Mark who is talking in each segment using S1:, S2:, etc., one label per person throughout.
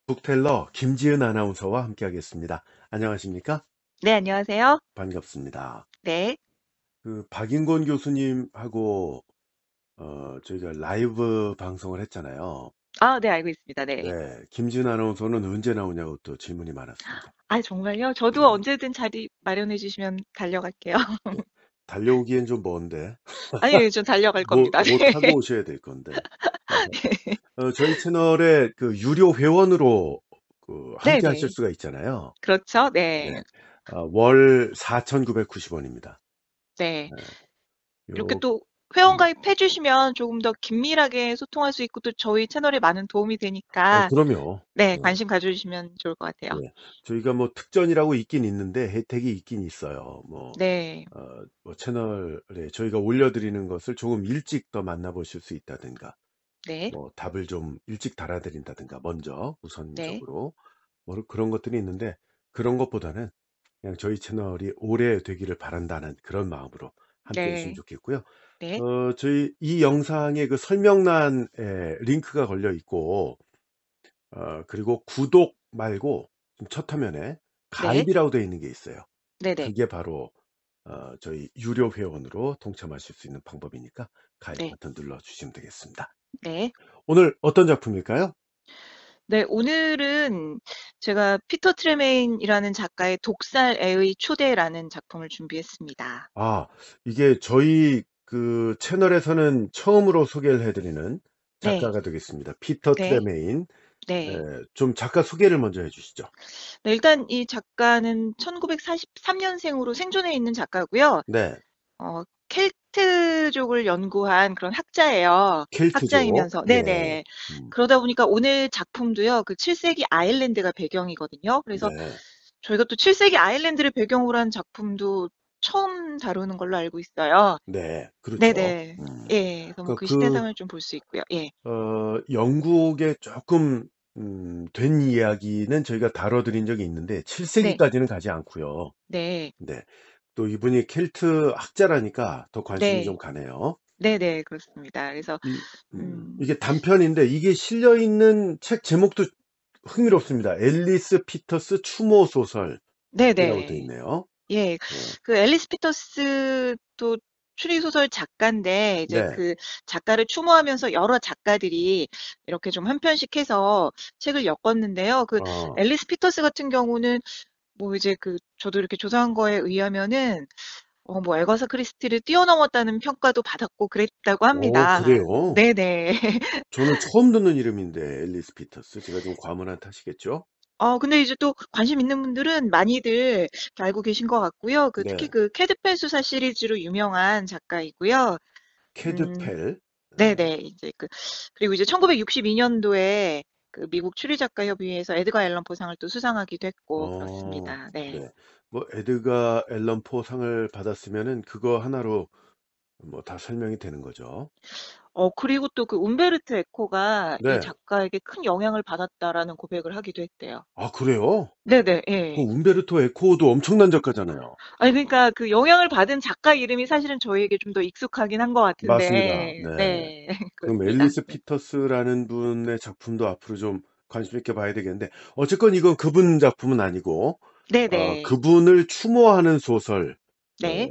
S1: 북텔러 김지은 아나운서와 함께하겠습니다. 안녕하십니까?
S2: 네, 안녕하세요.
S1: 반갑습니다.
S2: 네.
S1: 박인권 교수님하고 저희가 라이브 방송을 했잖아요.
S2: 아, 네, 알고 있습니다. 네.
S1: 네, 김지은 아나운서는 언제 나오냐고 또 질문이 많았습니다.
S2: 아, 정말요? 저도
S1: 네,
S2: 언제든 자리 마련해 주시면 달려갈게요.
S1: 네. 달려오기엔 좀 먼데
S2: 아니, 전 달려갈 겁니다.
S1: 뭐
S2: 네.
S1: 타고 오셔야 될 건데. 저희 채널에 유료 회원으로
S2: 네,
S1: 함께 하실
S2: 네.
S1: 수가 있잖아요.
S2: 그렇죠?
S1: 네,
S2: 네.
S1: 월 4,990원입니다.
S2: 네. 이렇게
S1: 요,
S2: 또
S1: 음.
S2: 회원가입해 주시면 조금 더 긴밀하게 소통할 수 있고 또 저희 채널에 많은 도움이 되니까
S1: 그럼요.
S2: 네,
S1: 네.
S2: 관심 가져주시면 좋을 것 같아요.
S1: 네. 저희가 뭐 특전이라고 있긴 있는데 혜택이 있긴 있어요.
S2: 네.
S1: 채널에 저희가 올려드리는 것을 조금 일찍 더 만나보실 수 있다든가,
S2: 네.
S1: 답을 좀 일찍 달아드린다든가, 먼저
S2: 네.
S1: 우선적으로 그런 것들이 있는데, 그런 것보다는 그냥 저희 채널이 오래 되기를 바란다는 그런 마음으로 함께 하시면
S2: 네.
S1: 좋겠고요.
S2: 네.
S1: 저희 이 영상에 그 설명란에 링크가 걸려 있고, 그리고 구독 말고 첫 화면에
S2: 네.
S1: 가입이라고 되어 있는 게 있어요.
S2: 네. 네.
S1: 그게 바로 저희 유료 회원으로 동참하실 수 있는 방법이니까 가입
S2: 네.
S1: 버튼 눌러주시면 되겠습니다.
S2: 네.
S1: 오늘 어떤 작품일까요?
S2: 네, 오늘은 제가 피터 트레메인이라는 작가의 독살애의 초대라는 작품을 준비했습니다.
S1: 아, 이게 저희 그 채널에서는 처음으로 소개를 해드리는
S2: 네,
S1: 작가가 되겠습니다. 피터
S2: 네,
S1: 트레메인.
S2: 네.
S1: 좀 작가 소개를 먼저 해주시죠.
S2: 네, 일단 이 작가는 1943년생으로 생존해 있는 작가고요.
S1: 네,
S2: 켈트족을 연구한 그런 학자예요.
S1: 켈트족.
S2: 학자이면서,
S1: 네,
S2: 네네.
S1: 음,
S2: 그러다 보니까 오늘 작품도요, 그 7세기 아일랜드가 배경이거든요. 그래서
S1: 네,
S2: 저희가 또 7세기 아일랜드를 배경으로 한 작품도 처음 다루는 걸로 알고 있어요.
S1: 네, 그렇죠.
S2: 네네. 예. 그래서 뭐
S1: 그러니까
S2: 그 시대상을 좀 볼 수 있고요. 예.
S1: 영국에 조금 된 이야기는 저희가 다뤄드린 적이 있는데
S2: 네.
S1: 7세기까지는 가지 않고요.
S2: 네.
S1: 네. 또 이분이 켈트 학자라니까 더 관심이 좀
S2: 네.
S1: 가네요.
S2: 네네. 그렇습니다. 그래서
S1: 이,
S2: 음
S1: 이게 단편인데 이게 실려 있는 책 제목도 흥미롭습니다. 앨리스 피터스 추모 소설이라고 되어
S2: 네네.
S1: 있네요.
S2: 예.
S1: 네.
S2: 그 앨리스 피터스도 추리 소설 작가인데 이제
S1: 네.
S2: 그 작가를 추모하면서 여러 작가들이 이렇게 좀 한 편씩 해서 책을 엮었는데요. 그
S1: 어,
S2: 앨리스 피터스 같은 경우는 뭐 이제 그 저도 이렇게 조사한 거에 의하면은 뭐 에거사 크리스티를 뛰어넘었다는 평가도 받았고 그랬다고 합니다.
S1: 그래요?
S2: 네네.
S1: 저는 처음 듣는 이름인데 앨리스 피터스. 제가 좀 과문한 탓이겠죠?
S2: 근데 이제 또 관심 있는 분들은 많이들 이렇게 알고 계신 것 같고요. 특히
S1: 네.
S2: 그 캐드펜 수사 시리즈로 유명한 작가이고요. 음,
S1: 캐드펠.
S2: 네네. 이제 그리고 이제 1962년도에 그 미국 추리작가협의회에서 에드가 앨런 포상을 또 수상하기도 했고 그렇습니다. 네.
S1: 네. 에드가 앨런 포 상을 받았으면은 그거 하나로 다 설명이 되는 거죠.
S2: 그리고 또 그 움베르토 에코가 이
S1: 네.
S2: 작가에게 큰 영향을 받았다라는 고백을 하기도 했대요.
S1: 아, 그래요?
S2: 네네. 예.
S1: 움베르토 에코도 엄청난 작가잖아요.
S2: 아니 그러니까 그 영향을 받은 작가 이름이 사실은 저희에게 좀 더 익숙하긴 한 것
S1: 맞습니다.
S2: 같은데
S1: 네.
S2: 네.
S1: 그럼
S2: 그렇습니다.
S1: 앨리스
S2: 네.
S1: 피터스라는 분의 작품도 앞으로 좀 관심 있게 봐야 되겠는데, 어쨌건 이건 그분 작품은 아니고,
S2: 네네.
S1: 그분을 추모하는 소설, 어,
S2: 네.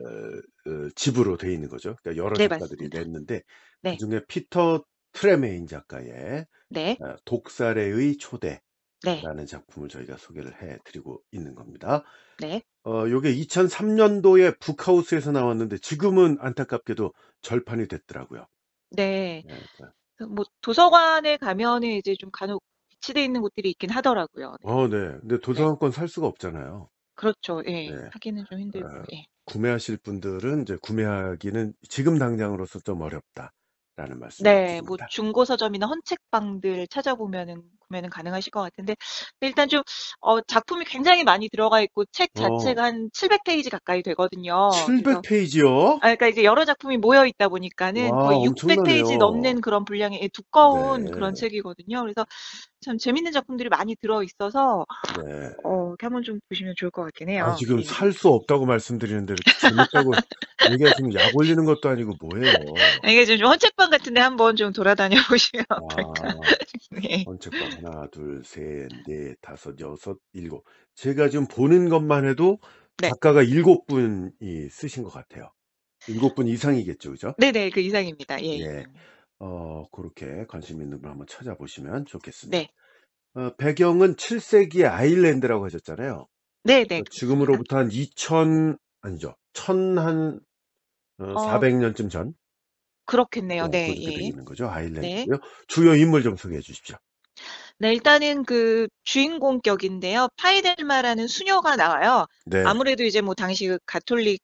S1: 집으로 돼 있는 거죠. 그러니까 여러
S2: 네
S1: 작가들이
S2: 맞습니다.
S1: 냈는데,
S2: 네.
S1: 그중에 피터 트레메인 작가의
S2: 네.
S1: 독사래의 초대라는
S2: 네.
S1: 작품을 저희가 소개를 해드리고 있는 겁니다.
S2: 네.
S1: 요게 2003년도에 북하우스에서 나왔는데 지금은 안타깝게도 절판이 됐더라고요.
S2: 네.
S1: 네,
S2: 뭐 도서관에 가면은 이제 좀 간혹 비치돼 있는 곳들이 있긴 하더라고요. 네.
S1: 네. 근데
S2: 네.
S1: 도서관권 살 수가 없잖아요.
S2: 그렇죠. 예.
S1: 네.
S2: 하기는 좀 힘들고요.
S1: 어,
S2: 예.
S1: 구매하실 분들은 이제 구매하기는 지금 당장으로서 좀 어렵다라는 말씀을
S2: 네. 뭐
S1: 드립니다.
S2: 중고 서점이나 헌책방들 찾아보면은 구매는 가능하실 것 같은데 일단 좀 작품이 굉장히 많이 들어가 있고 책
S1: 어,
S2: 자체가 한 700페이지 가까이 되거든요. 그래서
S1: 700페이지요?
S2: 그러니까 이제 여러 작품이 모여 있다 보니까는
S1: 와,
S2: 거의 600페이지
S1: 엄청나네요.
S2: 넘는 그런 분량의 두꺼운 그런
S1: 네.
S2: 책이거든요. 그래서 참 재밌는 작품들이 많이 들어있어서
S1: 네.
S2: 이렇게 한번 좀 보시면 좋을 것 같긴
S1: 아
S2: 해요.
S1: 지금
S2: 예.
S1: 살 수 없다고 말씀드리는데 이렇게 재밌다고 얘기하시면 약 올리는 것도 아니고 뭐예요.
S2: 이게 좀 헌책방 같은 데 한번 좀 돌아다녀 보시면 어떨까.
S1: 아.
S2: 네.
S1: 헌책방 하나 둘 셋 넷 다섯 여섯 일곱 제가 지금 보는 것만 해도
S2: 네.
S1: 작가가 7 분이 쓰신 것 같아요. 7분 이상이겠죠. 그죠?
S2: 네네. 그 이상입니다. 예.
S1: 예. 고렇게 관심 있는 분 한번 찾아보시면 좋겠습니다.
S2: 네.
S1: 배경은 7 세기의 아일랜드라고 하셨잖아요.
S2: 네네. 그렇습니다.
S1: 지금으로부터 한 2000 아니죠. 1000 한
S2: 어
S1: 400 년쯤 전
S2: 그렇겠네요. 네.
S1: 그렇게
S2: 예.
S1: 되겠는 거죠.
S2: 네.
S1: 아일랜드고요. 주요 인물 좀 소개해 주십시오.
S2: 네, 일단은 그 주인공 격인데요. 파이델마라는 수녀가 나와요.
S1: 네.
S2: 아무래도 이제 뭐 당시 그 가톨릭이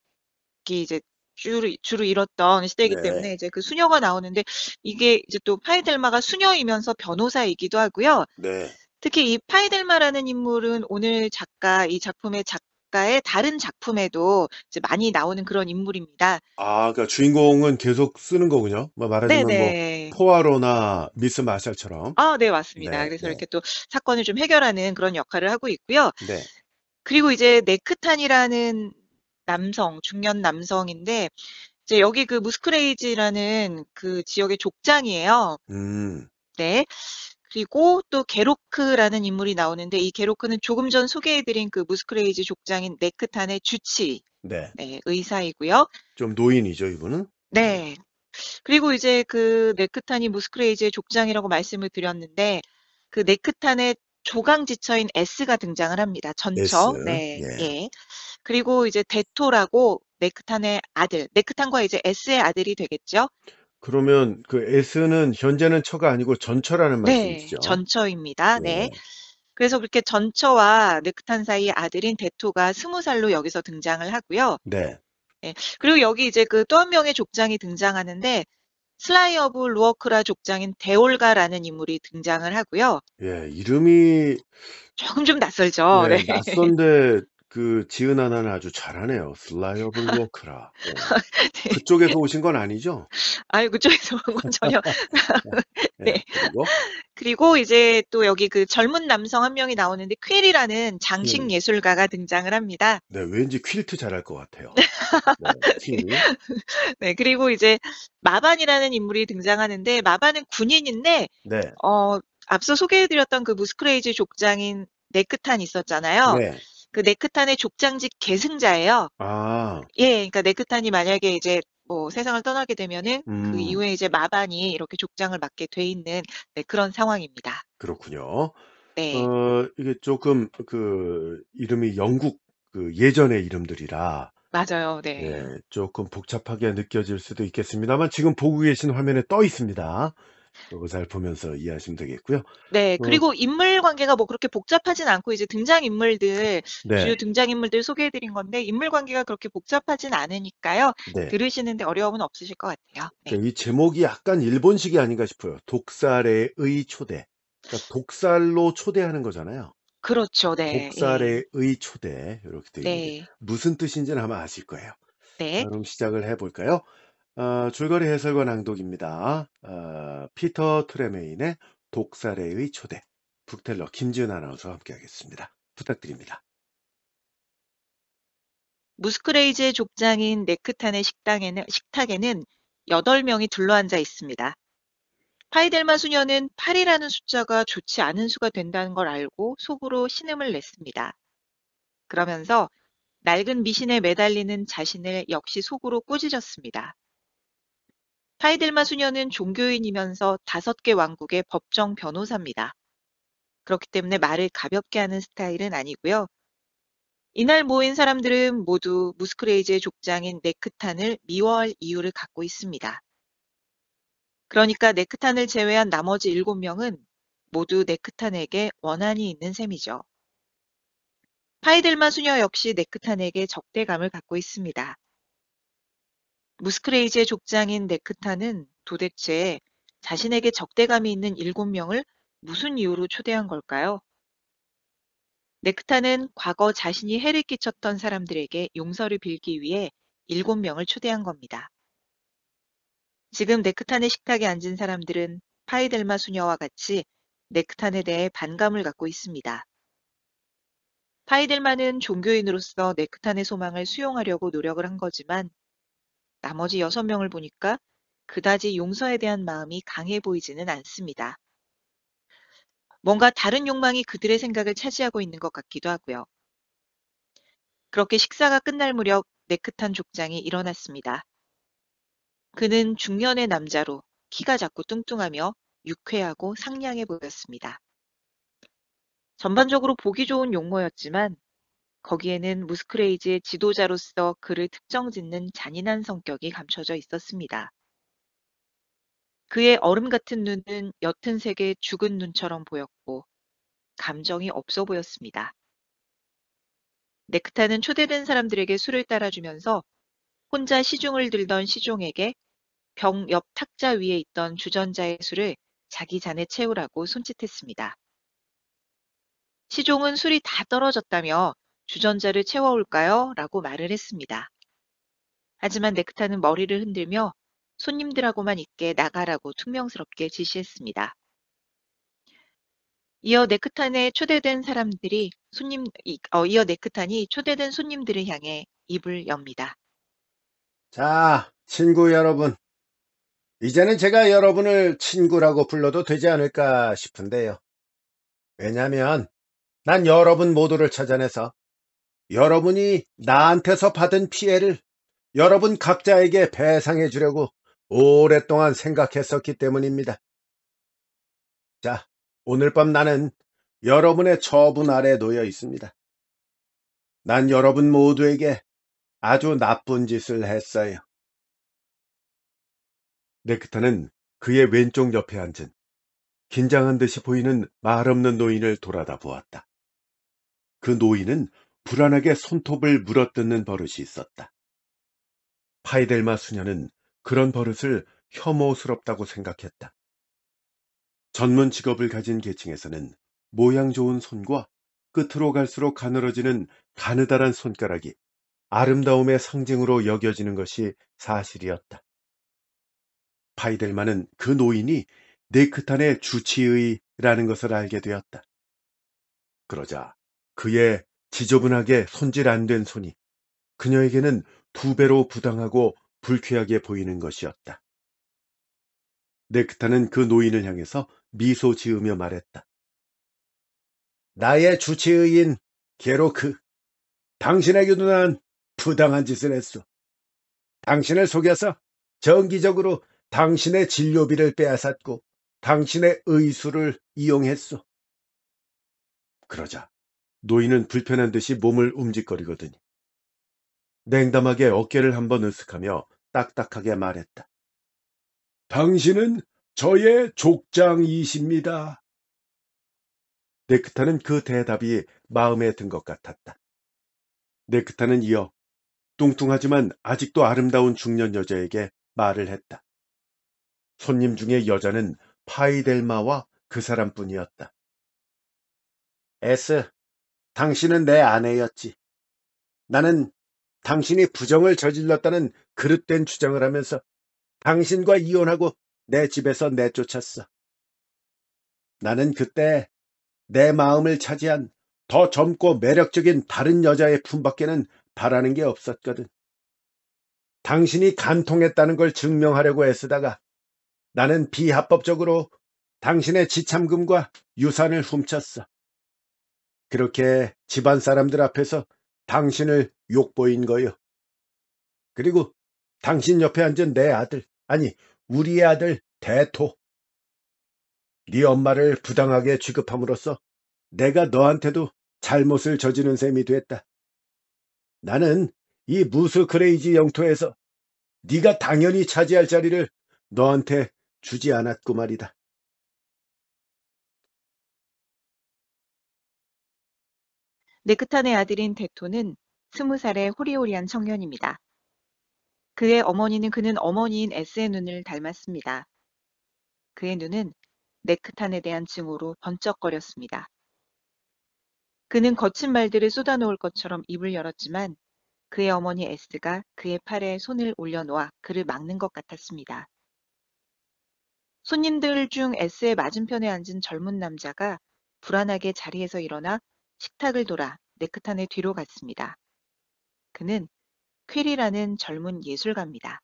S2: 이제 주로 이뤘던 시대이기
S1: 네.
S2: 때문에 이제 그 수녀가 나오는데 이게 이제 또 파이델마가 수녀이면서 변호사이기도 하고요.
S1: 네.
S2: 특히 이 파이델마라는 인물은 오늘 작가, 이 작품의 작가의 다른 작품에도 이제 많이 나오는 그런 인물입니다.
S1: 아 그러니까 주인공은 계속 쓰는 거군요. 뭐 말하자면 뭐
S2: 네네.
S1: 포아로나 미스 마샬처럼.
S2: 아, 네, 맞습니다.
S1: 네
S2: 그래서
S1: 네.
S2: 이렇게 또 사건을 좀 해결하는 그런 역할을 하고 있고요.
S1: 네.
S2: 그리고 이제 네크탄이라는 남성, 중년 남성인데 이제 여기 그 무스크레이지라는 그 지역의 족장이에요.
S1: 음.
S2: 네. 그리고 또 게로크라는 인물이 나오는데 이 게로크는 조금 전 소개해드린 그 무스크레이지 족장인 네크탄의 주치,
S1: 네.
S2: 네, 의사이고요.
S1: 좀 노인이죠 이분은? 네.
S2: 네. 그리고 이제 그 네크탄이 무스크레이지의 족장이라고 말씀을 드렸는데 그 네크탄의 조강지처인 S가 등장을 합니다.
S1: S.
S2: 전처. 네.
S1: 예.
S2: 예. 그리고 이제 데토라고 네크탄의 아들, 네크탄과 이제 S의 아들이 되겠죠.
S1: 그러면 그 S는 현재는 처가 아니고 전처라는
S2: 네.
S1: 말씀이시죠?
S2: 전처입니다. 네.
S1: 예.
S2: 그래서 그렇게 전처와 늑탄 사이의 아들인 데토가 20살로 여기서 등장을 하고요.
S1: 네.
S2: 예. 그리고 여기 이제 그 또 한 명의 족장이 등장하는데 슬라이 오브 루어크라 족장인 데올가라는 인물이 등장을 하고요.
S1: 예. 이름이
S2: 조금 좀 낯설죠. 네.
S1: 네 낯선데 그 지은 하나는 아주 잘하네요. 슬라이 오브 워크라. 예.
S2: 네.
S1: 그쪽에서 오신 건 아니죠?
S2: 아유, 그쪽에서 온 건 전혀. 네.
S1: 예. 그리고
S2: 그리고 이제 또 여기 그 젊은 남성 한 명이 나오는데 퀼이라는 장식
S1: 퀼.
S2: 예술가가 등장을 합니다.
S1: 네. 왠지 퀼트 잘할 것 같아요. 네. 퀼.
S2: 네. 그리고 이제 마반이라는 인물이 등장하는데 마반은 군인인데
S1: 네.
S2: 어 앞서 소개해 드렸던 그 무스크레이지 족장인 네크탄 있었잖아요.
S1: 네.
S2: 그 네크탄의 족장직 계승자예요.
S1: 아.
S2: 예. 그러니까 네크탄이 만약에 이제 뭐 세상을 떠나게 되면은 그
S1: 음.
S2: 이후에 이제 마반이 이렇게 족장을 맡게 돼 있는 네, 그런 상황입니다.
S1: 그렇군요.
S2: 네.
S1: 이게 쪼끔 이름이 영국 예전의 이름들이라
S2: 맞아요. 네.
S1: 예 쪼끔 복잡하게 느껴질 수도 있겠습니다만 지금 보고 계신 화면에 떠 있습니다. 요거 잘 보면서 이해하시면 되겠고요.
S2: 네.
S1: 어
S2: 그리고 인물 관계가 뭐 그렇게 복잡하진 않고 이제 등장인물들,
S1: 네.
S2: 주요 등장인물들 소개해 드린 건데 인물 관계가 그렇게 복잡하진 않으니까요.
S1: 네.
S2: 들으시는데 어려움은 없으실 것 같아요. 네.
S1: 이 제목이 약간 일본식이 아닌가 싶어요. 독살의 초대. 그러니까 독살로 초대하는 거잖아요.
S2: 그렇죠. 네. 예.
S1: 독살의 초대 요렇게 되어 있는데
S2: 네.
S1: 무슨 뜻인지는 아마 아실 거예요. 자
S2: 네.
S1: 그럼 시작을 해 볼까요? 줄거리 해설과 낭독입니다. 피터 트레메인의 독살의 초대. 북텔러 김지은 아나운서와 함께하겠습니다. 부탁드립니다.
S2: 무스크레이지의 족장인 네크탄의 식탁에는 8명이 둘러앉아 있습니다. 파이델마 수녀는 8이라는 숫자가 좋지 않은 수가 된다는 걸 알고 속으로 신음을 냈습니다. 그러면서 낡은 미신에 매달리는 자신을 역시 속으로 꾸짖었습니다. 파이델마 수녀는 종교인이면서 5개 왕국의 법정 변호사입니다. 그렇기 때문에 말을 가볍게 하는 스타일은 아니고요. 이날 모인 사람들은 모두 무스크레이지의 족장인 네크탄을 미워할 이유를 갖고 있습니다. 그러니까 네크탄을 제외한 나머지 7명은 모두 네크탄에게 원한이 있는 셈이죠. 파이델마 수녀 역시 네크탄에게 적대감을 갖고 있습니다. 무스크레이지의 족장인 네크탄은 도대체 자신에게 적대감이 있는 7명을 무슨 이유로 초대한 걸까요? 네크탄은 과거 자신이 해를 끼쳤던 사람들에게 용서를 빌기 위해 7명을 초대한 겁니다. 지금 네크탄의 식탁에 앉은 사람들은 파이델마 수녀와 같이 네크탄에 대해 반감을 갖고 있습니다. 파이델만은 종교인으로서 네크탄의 소망을 수용하려고 노력을 한 거지만 나머지 6명을 보니까 그다지 용서에 대한 마음이 강해 보이지는 않습니다. 뭔가 다른 욕망이 그들의 생각을 차지하고 있는 것 같기도 하고요. 그렇게 식사가 끝날 무렵 네크탄 족장이 일어났습니다. 그는 중년의 남자로 키가 작고 뚱뚱하며 유쾌하고 상냥해 보였습니다. 전반적으로 보기 좋은 용모였지만 거기에는 무스크레이지의 지도자로서 그를 특정짓는 잔인한 성격이 감춰져 있었습니다. 그의 얼음 같은 눈은 옅은 색의 죽은 눈처럼 보였고 감정이 없어 보였습니다. 네크타는 초대된 사람들에게 술을 따라주면서 혼자 시중을 들던 시종에게 병 옆 탁자 위에 있던 주전자의 술을 자기 잔에 채우라고 손짓했습니다. 시종은 술이 다 떨어졌다며 주전자를 채워올까요? 라고 말을 했습니다. 하지만 네크타는 머리를 흔들며 손님들하고만 있게 나가라고 퉁명스럽게 지시했습니다. 이어 네크탄이 초대된 손님들을 향해 입을 엽니다.
S1: 자, 친구 여러분. 이제는 제가 여러분을 친구라고 불러도 되지 않을까 싶은데요. 왜냐면 난 여러분 모두를 찾아내서 여러분이 나한테서 받은 피해를 여러분 각자에게 배상해 주려고 오랫동안 생각했었기 때문입니다. 자, 오늘 밤 나는 여러분의 처분 아래 놓여 있습니다. 난 여러분 모두에게 아주 나쁜 짓을 했어요. 네크타는 그의 왼쪽 옆에 앉은 긴장한 듯이 보이는 말 없는 노인을 돌아다 보았다. 그 노인은 불안하게 손톱을 물어뜯는 버릇이 있었다. 파이델마 수녀는 그런 버릇을 혐오스럽다고 생각했다. 전문 직업을 가진 계층에서는 모양 좋은 손과 끝으로 갈수록 가늘어지는 가느다란 손가락이 아름다움의 상징으로 여겨지는 것이 사실이었다. 파이델마는 그 노인이 네크탄의 주치의라는 것을 알게 되었다. 그러자 그의 지저분하게 손질 안 된 손이 그녀에게는 2배로 부당하고 불쾌하게 보이는 것이었다. 네크타는 그 노인을 향해서 미소 지으며 말했다. 나의 주치의인 게로크, 당신에게도 난 부당한 짓을 했소. 당신을 속여서 정기적으로 당신의 진료비를 빼앗았고 당신의 의술을 이용했소. 그러자 노인은 불편한 듯이 몸을 움직거리거든요. 냉담하게 어깨를 한번 으쓱하며 딱딱하게 말했다. 당신은 저의 족장이십니다. 네크타는 그 대답이 마음에 든 것 같았다. 네크타는 이어 뚱뚱하지만 아직도 아름다운 중년 여자에게 말을 했다. 손님 중에 여자는 파이델마와 그 사람뿐이었다. 에스, 당신은 내 아내였지. 나는 당신이 부정을 저질렀다는 그릇된 주장을 하면서 당신과 이혼하고 내 집에서 내쫓았어. 나는 그때 내 마음을 차지한 더 젊고 매력적인 다른 여자의 품밖에는 바라는 게 없었거든. 당신이 간통했다는 걸 증명하려고 애쓰다가 나는 비합법적으로 당신의 지참금과 유산을 훔쳤어. 그렇게 집안 사람들 앞에서 당신을 욕보인 거요. 그리고 당신 옆에 앉은 내 아들, 아니 우리의 아들 대토. 네 엄마를 부당하게 취급함으로써 내가 너한테도 잘못을 저지른 셈이 됐다. 나는 이 무스 크레이지 영토에서 네가 당연히 차지할 자리를 너한테 주지 않았고 말이다.
S2: 네크탄의 아들인 데토는 20살의 호리호리한 청년입니다. 그는 어머니인 에스의 눈을 닮았습니다. 그의 눈은 네크탄에 대한 증오로 번쩍거렸습니다. 그는 거친 말들을 쏟아놓을 것처럼 입을 열었지만 그의 어머니 에스가 그의 팔에 손을 올려놓아 그를 막는 것 같았습니다. 손님들 중 S의 맞은편에 앉은 젊은 남자가 불안하게 자리에서 일어나 식탁을 돌아 네크탄의 뒤로 갔습니다. 그는 퀼이라는 젊은 예술가입니다.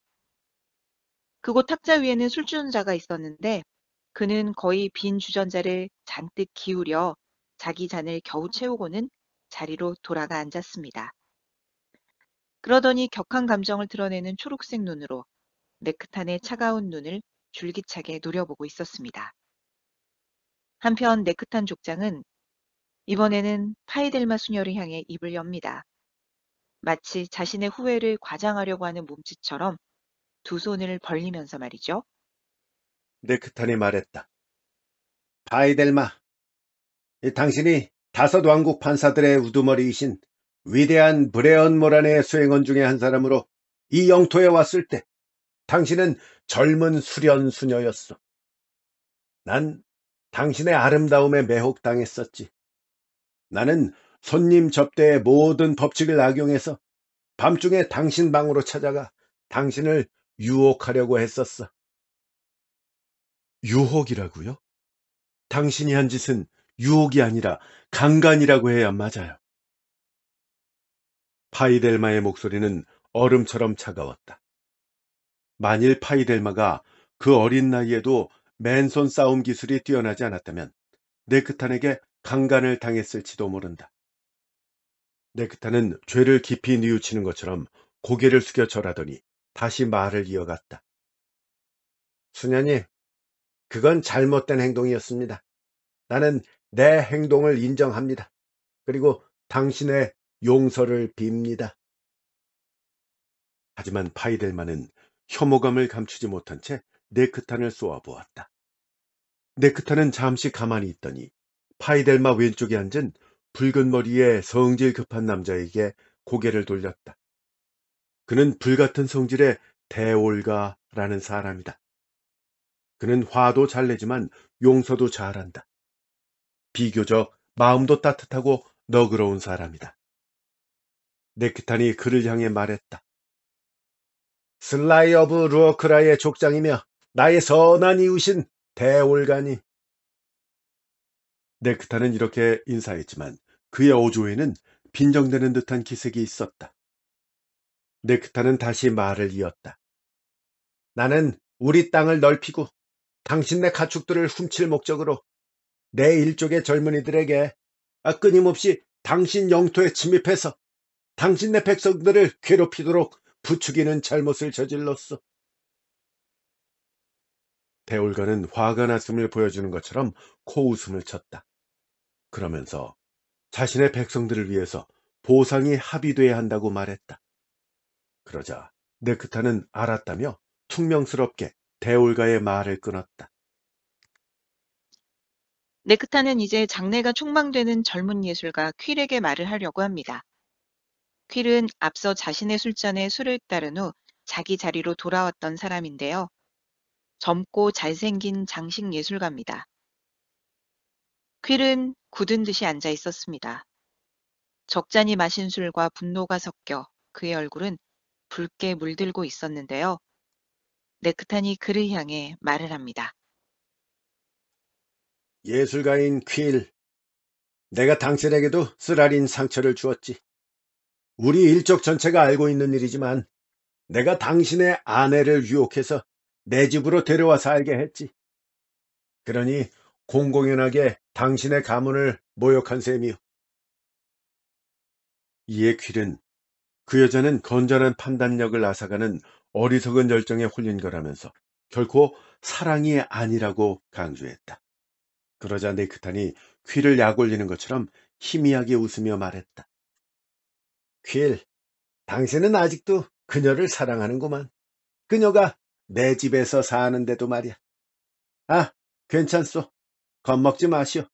S2: 그곳 탁자 위에는 술주전자가 있었는데 그는 거의 빈 주전자를 잔뜩 기울여 자기 잔을 겨우 채우고는 자리로 돌아가 앉았습니다. 그러더니 격한 감정을 드러내는 초록색 눈으로 네크탄의 차가운 눈을 줄기차게 노려보고 있었습니다. 한편 네크탄 족장은 이번에는 파이델마 수녀를 향해 입을 엽니다. 마치 자신의 후회를 과장하려고 하는 몸짓처럼 두 손을 벌리면서 말이죠.
S1: 네크탄이 말했다. 바이델마, 당신이 다섯 왕국 판사들의 우두머리이신 위대한 브레언 모란의 수행원 중에 한 사람으로 이 영토에 왔을 때 당신은 젊은 수련 수녀였어. 난 당신의 아름다움에 매혹당했었지. 나는 손님 접대의 모든 법칙을 악용해서 밤중에 당신 방으로 찾아가 당신을 유혹하려고 했었어. 유혹이라고요? 당신이 한 짓은 유혹이 아니라 강간이라고 해야 맞아요. 파이델마의 목소리는 얼음처럼 차가웠다. 만일 파이델마가 그 어린 나이에도 맨손 싸움 기술이 뛰어나지 않았다면 네크탄에게 강간을 당했을지도 모른다. 네크탄은 죄를 깊이 뉘우치는 것처럼 고개를 숙여 절하더니 다시 말을 이어갔다. 수녀님, 그건 잘못된 행동이었습니다. 나는 내 행동을 인정합니다. 그리고 당신의 용서를 빕니다. 하지만 파이델마는 혐오감을 감추지 못한 채 네크탄을 쏘아보았다. 네크탄은 잠시 가만히 있더니 파이델마 왼쪽에 앉은 붉은 머리의 성질 급한 남자에게 고개를 돌렸다. 그는 불같은 성질의 대올가라는 사람이다. 그는 화도 잘 내지만 용서도 잘한다. 비교적 마음도 따뜻하고 너그러운 사람이다. 네크탄이 그를 향해 말했다. 슬라이 오브 루어크라의 족장이며 나의 선한 이웃인 대올가니. 네크탄은 이렇게 인사했지만 그의 어조에는 빈정대는 듯한 기색이 있었다. 네크탄은 다시 말을 이었다. 나는 우리 땅을 넓히고 당신네 가축들을 훔칠 목적으로 내 일족의 젊은이들에게 끊임없이 당신 영토에 침입해서 당신네 백성들을 괴롭히도록 부추기는 잘못을 저질렀어. 대올가는 화가 났음을 보여주는 것처럼 코웃음을 쳤다. 그러면서 자신의 백성들을 위해서 보상이 합의돼야 한다고 말했다. 그러자 네크타는 알았다며 퉁명스럽게 대올가의 말을 끊었다.
S2: 네크타는 이제 장래가 촉망되는 젊은 예술가 퀼에게 말을 하려고 합니다. 퀼은 앞서 자신의 술잔에 술을 따른 후 자기 자리로 돌아왔던 사람인데요. 젊고 잘생긴 장식 예술가입니다. 퀼은 굳은 듯이 앉아 있었습니다. 적잖이 마신 술과 분노가 섞여 그의 얼굴은 붉게 물들고 있었는데요. 네크탄이 그를 향해 말을 합니다.
S1: 예술가인 퀼, 내가 당신에게도 쓰라린 상처를 주었지. 우리 일족 전체가 알고 있는 일이지만 내가 당신의 아내를 유혹해서 내 집으로 데려와 살게 했지. 그러니 공공연하게 당신의 가문을 모욕한 셈이요. 이에 퀼은 그 여자는 건전한 판단력을 앗아가는 어리석은 열정에 홀린 거라면서 결코 사랑이 아니라고 강조했다. 그러자 네크탄이 퀼을 약올리는 것처럼 희미하게 웃으며 말했다. 퀼, 당신은 아직도 그녀를 사랑하는구만. 그녀가 내 집에서 사는데도 말이야. 아, 괜찮소. 겁먹지 마시오.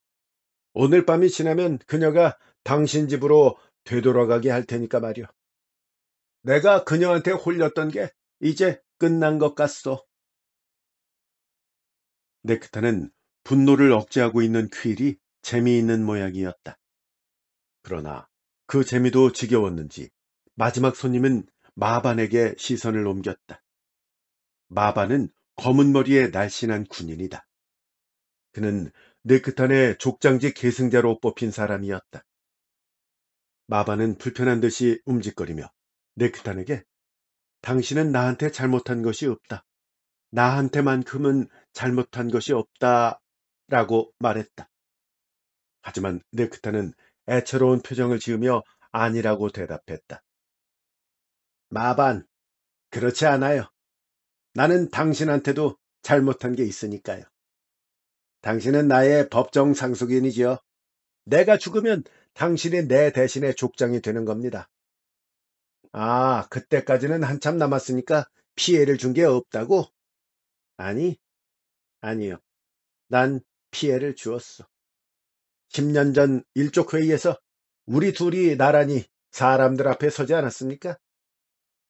S1: 오늘 밤이 지나면 그녀가 당신 집으로 되돌아가게 할 테니까 말이오. 내가 그녀한테 홀렸던 게 이제 끝난 것 같소. 네크타는 분노를 억제하고 있는 퀼이 재미있는 모양이었다. 그러나 그 재미도 지겨웠는지 마지막 손님은 마반에게 시선을 옮겼다. 마반은 검은 머리의 날씬한 군인이다. 그는 네크탄의 족장지 계승자로 뽑힌 사람이었다. 마반은 불편한 듯이 움직거리며 네크탄에게 당신은 나한테 잘못한 것이 없다. 나한테만큼은 잘못한 것이 없다. 라고 말했다. 하지만 네크탄은 애처로운 표정을 지으며 아니라고 대답했다. 마반, 그렇지 않아요. 나는 당신한테도 잘못한 게 있으니까요. 당신은 나의 법정 상속인이지요. 내가 죽으면 당신이 내 대신에 족장이 되는 겁니다. 아, 그때까지는 한참 남았으니까 피해를 준 게 없다고? 아니, 아니요. 난 피해를 주었어. 10년 전 일족회의에서 우리 둘이 나란히 사람들 앞에 서지 않았습니까?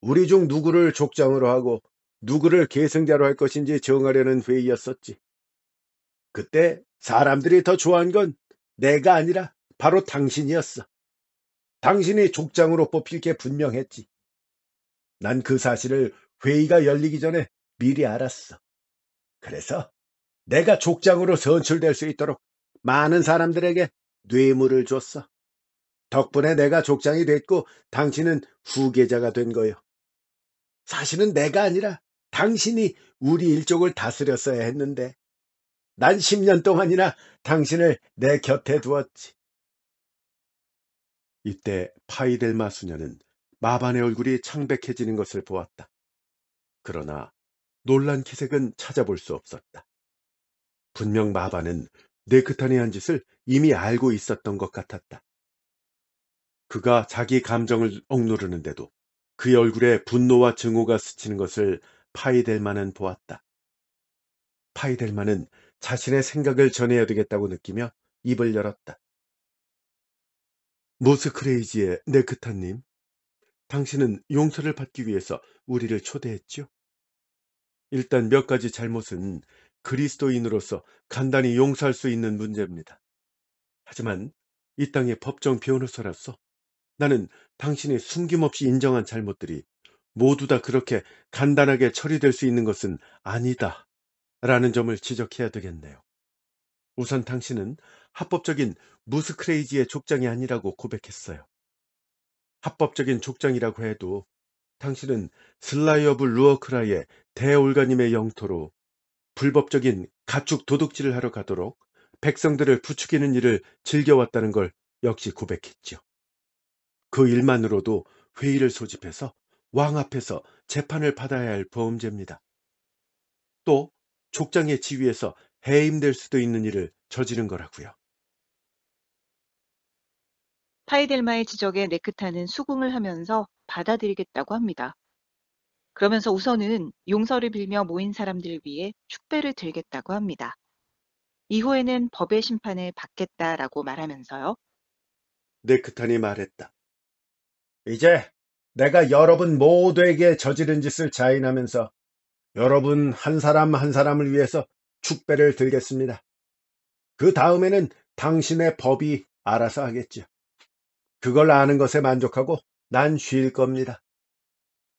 S1: 우리 중 누구를 족장으로 하고 누구를 계승자로 할 것인지 정하려는 회의였었지. 그때 사람들이 더 좋아한 건 내가 아니라 바로 당신이었어. 당신이 족장으로 뽑힐 게 분명했지. 난 그 사실을 회의가 열리기 전에 미리 알았어. 그래서 내가 족장으로 선출될 수 있도록 많은 사람들에게 뇌물을 줬어. 덕분에 내가 족장이 됐고 당신은 후계자가 된 거요. 사실은 내가 아니라 당신이 우리 일족을 다스렸어야 했는데 난 10년 동안이나 당신을 내 곁에 두었지. 이때 파이델마 수녀는 마반의 얼굴이 창백해지는 것을 보았다. 그러나 놀란 기색은 찾아볼 수 없었다. 분명 마반은 네크탄이 한 짓을 이미 알고 있었던 것 같았다. 그가 자기 감정을 억누르는데도 그의 얼굴에 분노와 증오가 스치는 것을 파이델마는 보았다. 파이델마는 자신의 생각을 전해야 되겠다고 느끼며 입을 열었다. 모스크레이지의 네크타님, 당신은 용서를 받기 위해서 우리를 초대했죠? 일단 몇 가지 잘못은 그리스도인으로서 간단히 용서할 수 있는 문제입니다. 하지만 이 땅의 법정 변호사로서 나는 당신이 숨김없이 인정한 잘못들이 모두 다 그렇게 간단하게 처리될 수 있는 것은 아니다. 라는 점을 지적해야 되겠네요. 우선 당신은 합법적인 무스크레이지의 족장이 아니라고 고백했어요. 합법적인 족장이라고 해도 당신은 슬라이 오브 루어크라의 대올가님의 영토로 불법적인 가축 도둑질을 하러 가도록 백성들을 부추기는 일을 즐겨왔다는 걸 역시 고백했죠. 그 일만으로도 회의를 소집해서 왕 앞에서 재판을 받아야 할 범죄입니다. 또 족장의 지위에서 해임될 수도 있는 일을 저지른 거라고요.
S2: 파이델마의 지적에 네크타는 수긍을 하면서 받아들이겠다고 합니다. 그러면서 우선은 용서를 빌며 모인 사람들을 위해 축배를 들겠다고 합니다. 이후에는 법의 심판을 받겠다라고 말하면서요.
S1: 네크탄이 말했다. 이제 내가 여러분 모두에게 저지른 짓을 자인하면서 여러분 한 사람 한 사람을 위해서 축배를 들겠습니다. 그 다음에는 당신의 법이 알아서 하겠죠. 그걸 아는 것에 만족하고 난 쉴 겁니다.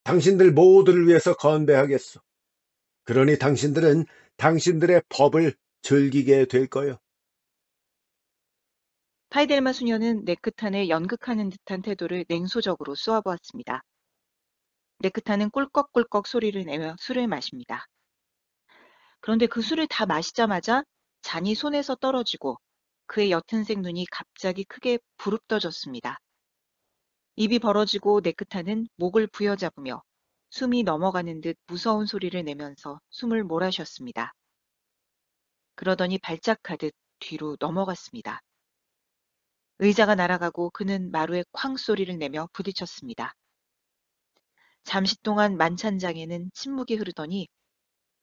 S1: 당신들 모두를 위해서 건배하겠소. 그러니 당신들은 당신들의 법을 즐기게 될 거요.
S2: 파이델마 수녀는 네크탄을 연극하는 듯한 태도를 냉소적으로 쏘아보았습니다. 네크탄은 꿀꺽꿀꺽 소리를 내며 술을 마십니다. 그런데 그 술을 다 마시자마자 잔이 손에서 떨어지고 그의 옅은색 눈이 갑자기 크게 부릅떠졌습니다. 입이 벌어지고 네크타는 목을 부여잡으며 숨이 넘어가는 듯 무서운 소리를 내면서 숨을 몰아쉬었습니다. 그러더니 발작하듯 뒤로 넘어갔습니다. 의자가 날아가고 그는 마루에 쾅 소리를 내며 부딪혔습니다. 잠시 동안 만찬장에는 침묵이 흐르더니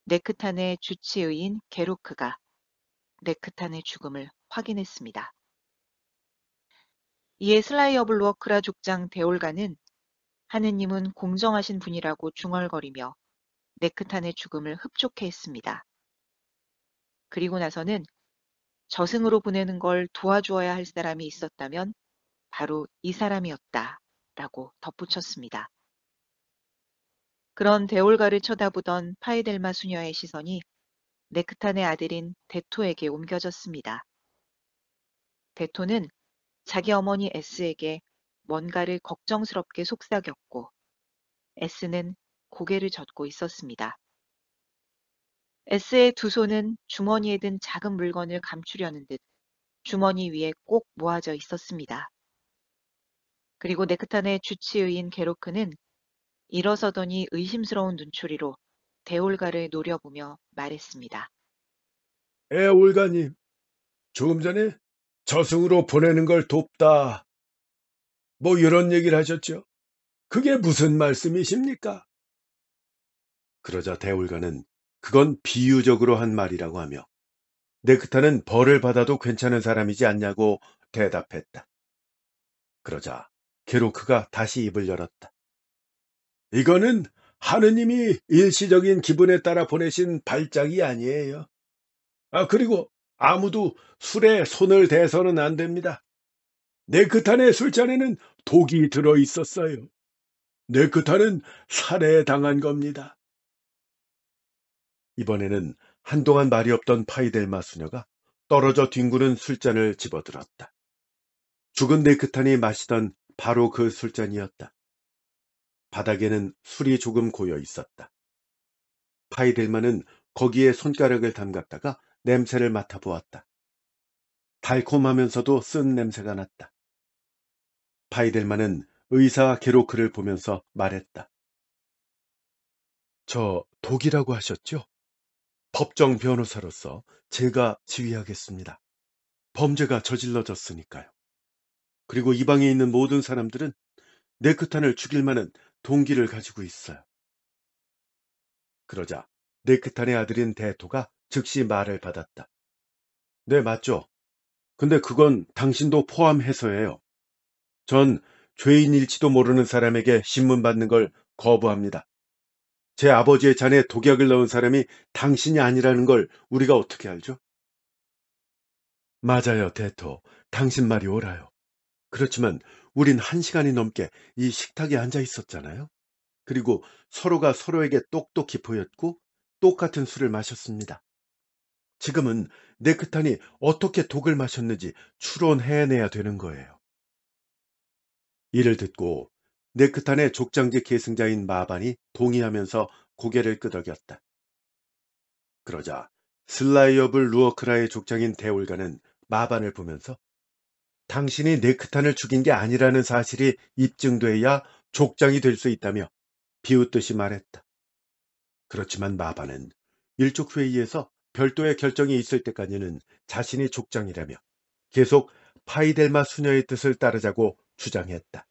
S2: 네크탄의 주치의인 게로크가 네크탄의 죽음을 확인했습니다. 이에 슬라이 오브 루어크라 족장 데올가는 하느님은 공정하신 분이라고 중얼거리며 네크탄의 죽음을 흡족해 했습니다. 그리고 나서는 저승으로 보내는 걸 도와주어야 할 사람이 있었다면 바로 이 사람이었다 라고 덧붙였습니다. 그런 데올가를 쳐다보던 파이델마 수녀의 시선이 네크탄의 아들인 데토에게 옮겨졌습니다. 데토는 자기 어머니 에스에게 뭔가를 걱정스럽게 속삭였고 에스는 고개를 젓고 있었습니다. 에스의 두 손은 주머니에 든 작은 물건을 감추려는 듯 주머니 위에 꼭 모아져 있었습니다. 그리고 네크탄의 주치의인 게로크는 일어서더니 의심스러운 눈초리로 데올가를 노려보며 말했습니다.
S1: 올가님, 조금 전에 저승으로 보내는 걸 돕다. 뭐 이런 얘기를 하셨죠? 그게 무슨 말씀이십니까? 그러자 대올가는 그건 비유적으로 한 말이라고 하며 네크타는 벌을 받아도 괜찮은 사람이지 않냐고 대답했다. 그러자 게로크가 다시 입을 열었다. 이거는 하느님이 일시적인 기분에 따라 보내신 발작이 아니에요. 그리고 아무도 술에 손을 대서는 안 됩니다. 네크탄의 술잔에는 독이 들어 있었어요. 네크탄은 살해당한 겁니다. 이번에는 한동안 말이 없던 파이델마 수녀가 떨어져 뒹구는 술잔을 집어들었다. 죽은 네크탄이 마시던 바로 그 술잔이었다. 바닥에는 술이 조금 고여 있었다. 파이델마는 거기에 손가락을 담갔다가 냄새를 맡아보았다. 달콤하면서도 쓴 냄새가 났다. 파이델마는 의사 게로크를 보면서 말했다. 저 독이라고 하셨죠? 법정 변호사로서 제가 지휘하겠습니다. 범죄가 저질러졌으니까요. 그리고 이 방에 있는 모든 사람들은 네크탄을 죽일 만한 동기를 가지고 있어요. 그러자 네크탄의 아들인 데토가 즉시 말을 받았다. 네, 맞죠. 근데 그건 당신도 포함해서예요. 전 죄인일지도 모르는 사람에게 신문 받는 걸 거부합니다. 제 아버지의 잔에 독약을 넣은 사람이 당신이 아니라는 걸 우리가 어떻게 알죠? 맞아요, 데토. 당신 말이 옳아요. 그렇지만 우린 1시간이 넘게 이 식탁에 앉아 있었잖아요. 그리고 서로가 서로에게 똑똑히 보였고 똑같은 술을 마셨습니다. 지금은 네크탄이 어떻게 독을 마셨는지 추론해내야 되는 거예요. 이를 듣고 네크탄의 족장지 계승자인 마반이 동의하면서 고개를 끄덕였다. 그러자 슬라이어블 루어크라의 족장인 데올가는 마반을 보면서 당신이 네크탄을 죽인 게 아니라는 사실이 입증돼야 족장이 될 수 있다며 비웃듯이 말했다. 그렇지만 마반은 일족회의에서 별도의 결정이 있을 때까지는 자신이 족장이라며 계속 파이델마 수녀의 뜻을 따르자고 주장했다.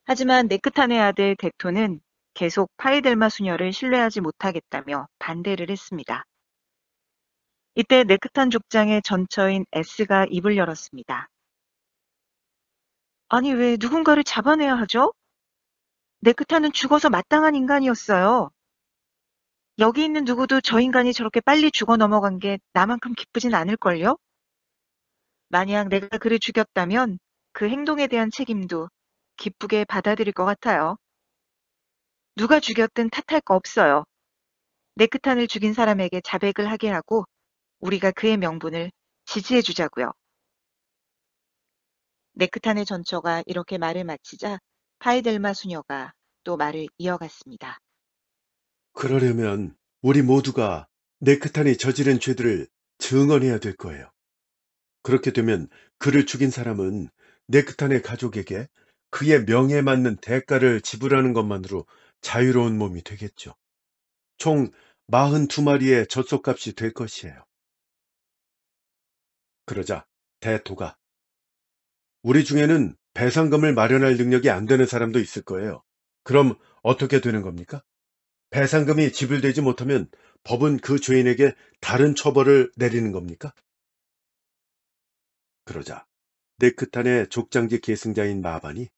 S2: 하지만 네크탄의 아들 데토는 계속 파이델마 수녀를 신뢰하지 못하겠다며 반대를 했습니다. 이때 네크탄 족장의 전처인 S가 입을 열었습니다. 아니, 왜 누군가를 잡아내야 하죠? 네크탄은 죽어서 마땅한 인간이었어요. 여기 있는 누구도 저 인간이 저렇게 빨리 죽어 넘어간 게 나만큼 기쁘진 않을걸요? 만약 내가 그를 죽였다면 그 행동에 대한 책임도 기쁘게 받아들일 것 같아요. 누가 죽였든 탓할 거 없어요. 네크탄을 죽인 사람에게 자백을 하게 하고 우리가 그의 명분을 지지해 주자고요. 네크탄의 전처가 이렇게 말을 마치자 파이델마 수녀가 또 말을 이어갔습니다.
S1: 그러려면 우리 모두가 네크탄이 저지른 죄들을 증언해야 될 거예요. 그렇게 되면 그를 죽인 사람은 네크탄의 가족에게 그의 명에 맞는 대가를 지불하는 것만으로 자유로운 몸이 되겠죠. 총 42마리의 젖소값이 될 것이에요. 그러자 대토가 우리 중에는 배상금을 마련할 능력이 안 되는 사람도 있을 거예요. 그럼 어떻게 되는 겁니까? 배상금이 지불되지 못하면 법은 그 죄인에게 다른 처벌을 내리는 겁니까? 그러자 네크탄의 족장지 계승자인 마반이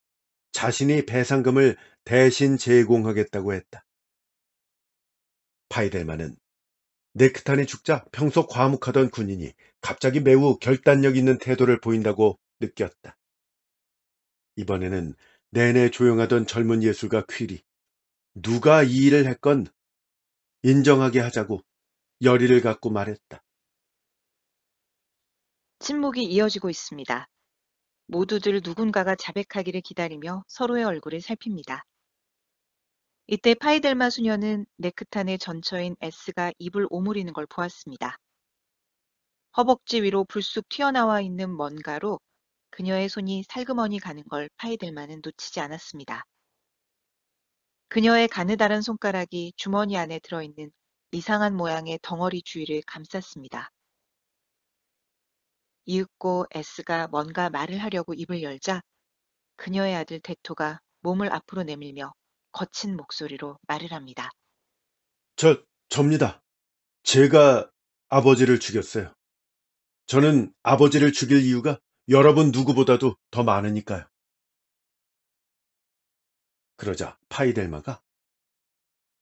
S1: 자신이 배상금을 대신 제공하겠다고 했다. 파이델만은 네크탄이 죽자 평소 과묵하던 군인이 갑자기 매우 결단력 있는 태도를 보인다고 느꼈다. 이번에는 내내 조용하던 젊은 예술가 퀴리, 누가 이 일을 했건 인정하게 하자고 열의를 갖고 말했다.
S2: 침묵이 이어지고 있습니다. 모두들 누군가가 자백하기를 기다리며 서로의 얼굴을 살핍니다. 이때 파이델마 수녀는 네크탄의 전처인 S가 입을 오므리는 걸 보았습니다. 허벅지 위로 불쑥 튀어나와 있는 뭔가로 그녀의 손이 살그머니 가는 걸 파이델마는 놓치지 않았습니다. 그녀의 가느다란 손가락이 주머니 안에 들어있는 이상한 모양의 덩어리 주위를 감쌌습니다. 이윽고 S가 뭔가 말을 하려고 입을 열자 그녀의 아들 데토가 몸을 앞으로 내밀며 거친 목소리로 말을 합니다.
S1: 접니다. 제가 아버지를 죽였어요. 저는 아버지를 죽일 이유가 여러분 누구보다도 더 많으니까요. 그러자 파이델마가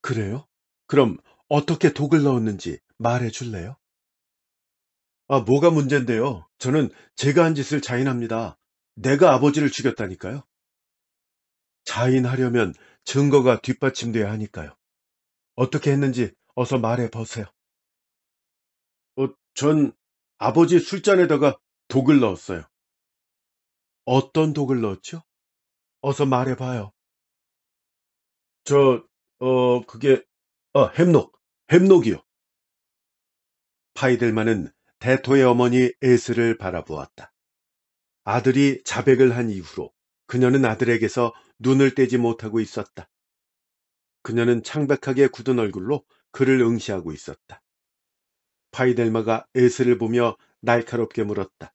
S1: 그래요? 그럼 어떻게 독을 넣었는지 말해 줄래요? 뭐가 문제인데요? 저는 제가 한 짓을 자인합니다. 내가 아버지를 죽였다니까요. 자인하려면 증거가 뒷받침돼야 하니까요. 어떻게 했는지 어서 말해 보세요. 전 아버지 술잔에다가 독을 넣었어요. 어떤 독을 넣었죠? 어서 말해 봐요. 그게, 햄녹이요. 파이들만은 대토의 어머니 에스를 바라보았다. 아들이 자백을 한 이후로 그녀는 아들에게서 눈을 떼지 못하고 있었다. 그녀는 창백하게 굳은 얼굴로 그를 응시하고 있었다. 파이델마가 에스를 보며 날카롭게 물었다.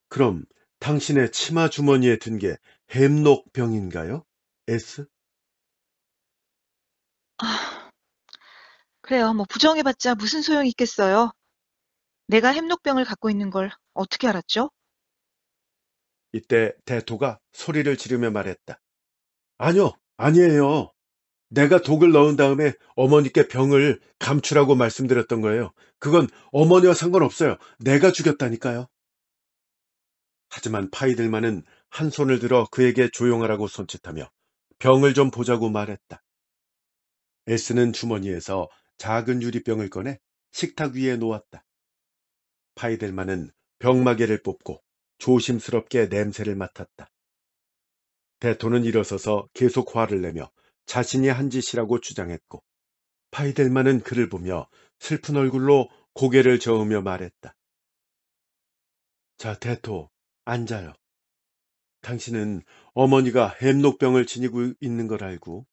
S1: 그럼 당신의 치마 주머니에 든 게 햄녹병인가요? 에스?
S2: 아, 그래요. 뭐 부정해봤자 무슨 소용이 있겠어요. 내가 햄록병을 갖고 있는 걸 어떻게 알았죠?
S1: 이때 대토가 소리를 지르며 말했다. 아니요, 아니에요. 내가 독을 넣은 다음에 어머니께 병을 감추라고 말씀드렸던 거예요. 그건 어머니와 상관없어요. 내가 죽였다니까요. 하지만 파이들만은 한 손을 들어 그에게 조용하라고 손짓하며 병을 좀 보자고 말했다. 에스는 주머니에서 작은 유리병을 꺼내 식탁 위에 놓았다. 파이들만은 병마개를 뽑고 조심스럽게 냄새를 맡았다. 대토는 일어서서 계속 화를 내며 자신이 한 짓이라고 주장했고 파이델만은 그를 보며 슬픈 얼굴로 고개를 저으며 말했다. 자, 대토, 앉아요. 당신은 어머니가 햄록병을 지니고 있는 걸 알고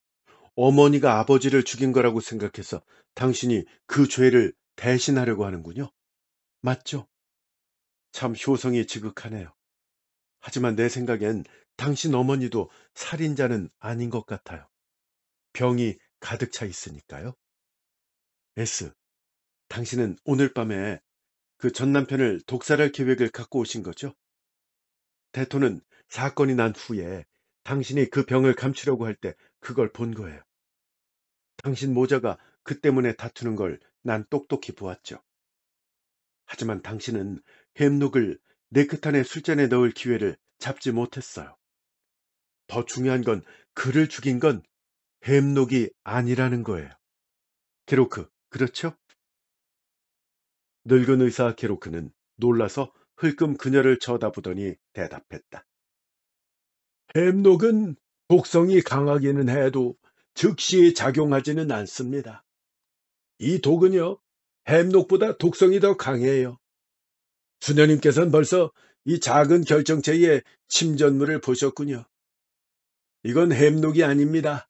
S1: 어머니가 아버지를 죽인 거라고 생각해서 당신이 그 죄를 대신하려고 하는군요. 맞죠? 참 효성이 지극하네요. 하지만 내 생각엔 당신 어머니도 살인자는 아닌 것 같아요. 병이 가득 차 있으니까요. S, 당신은 오늘 밤에 그 전 남편을 독살할 계획을 갖고 오신 거죠? 대토는 사건이 난 후에 당신이 그 병을 감추려고 할 때 그걸 본 거예요. 당신 모자가 그 때문에 다투는 걸 난 똑똑히 보았죠. 하지만 당신은 햄록을 네크탄의 술잔에 넣을 기회를 잡지 못했어요. 더 중요한 건 그를 죽인 건 햄록이 아니라는 거예요. 게로크, 그렇죠? 늙은 의사 게로크는 놀라서 흘끔 그녀를 쳐다보더니 대답했다. 햄록은 독성이 강하기는 해도 즉시 작용하지는 않습니다. 이 독은요, 햄록보다 독성이 더 강해요. 수녀님께서는 벌써 이 작은 결정체의 침전물을 보셨군요. 이건 햄록이 아닙니다.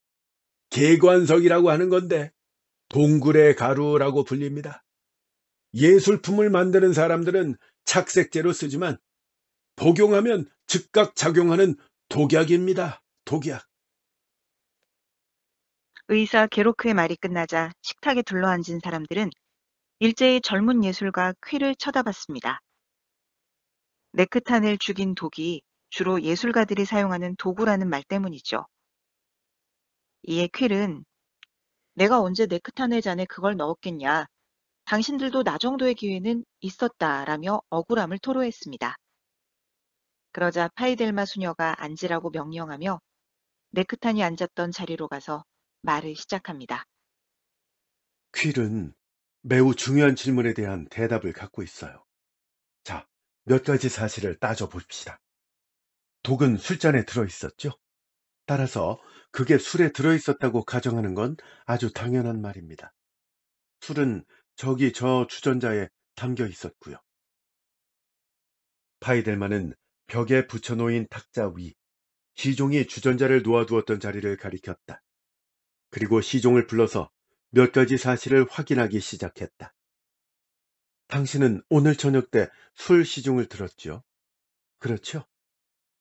S1: 개관석이라고 하는 건데 동굴의 가루라고 불립니다. 예술품을 만드는 사람들은 착색제로 쓰지만 복용하면 즉각 작용하는 독약입니다. 독약.
S2: 의사 게로크의 말이 끝나자 식탁에 둘러앉은 사람들은 일제히 젊은 예술가 퀴를 쳐다봤습니다. 네크탄을 죽인 독이 주로 예술가들이 사용하는 도구라는 말 때문이죠. 이에 퀴는 내가 언제 네크탄의 잔에 그걸 넣었겠냐. 당신들도 나 정도의 기회는 있었다라며 억울함을 토로했습니다. 그러자 파이델마 수녀가 앉으라고 명령하며 네크탄이 앉았던 자리로 가서 말을 시작합니다.
S1: 퀼은 매우 중요한 질문에 대한 대답을 갖고 있어요. 자, 몇 가지 사실을 따져봅시다. 독은 술잔에 들어있었죠? 따라서 그게 술에 들어있었다고 가정하는 건 아주 당연한 말입니다. 술은 저기 저 주전자에 담겨 있었고요. 파이델만은 벽에 붙여놓인 탁자 위, 시종이 주전자를 놓아두었던 자리를 가리켰다. 그리고 시종을 불러서 몇 가지 사실을 확인하기 시작했다. 당신은 오늘 저녁 때 술 시중을 들었죠? 그렇죠?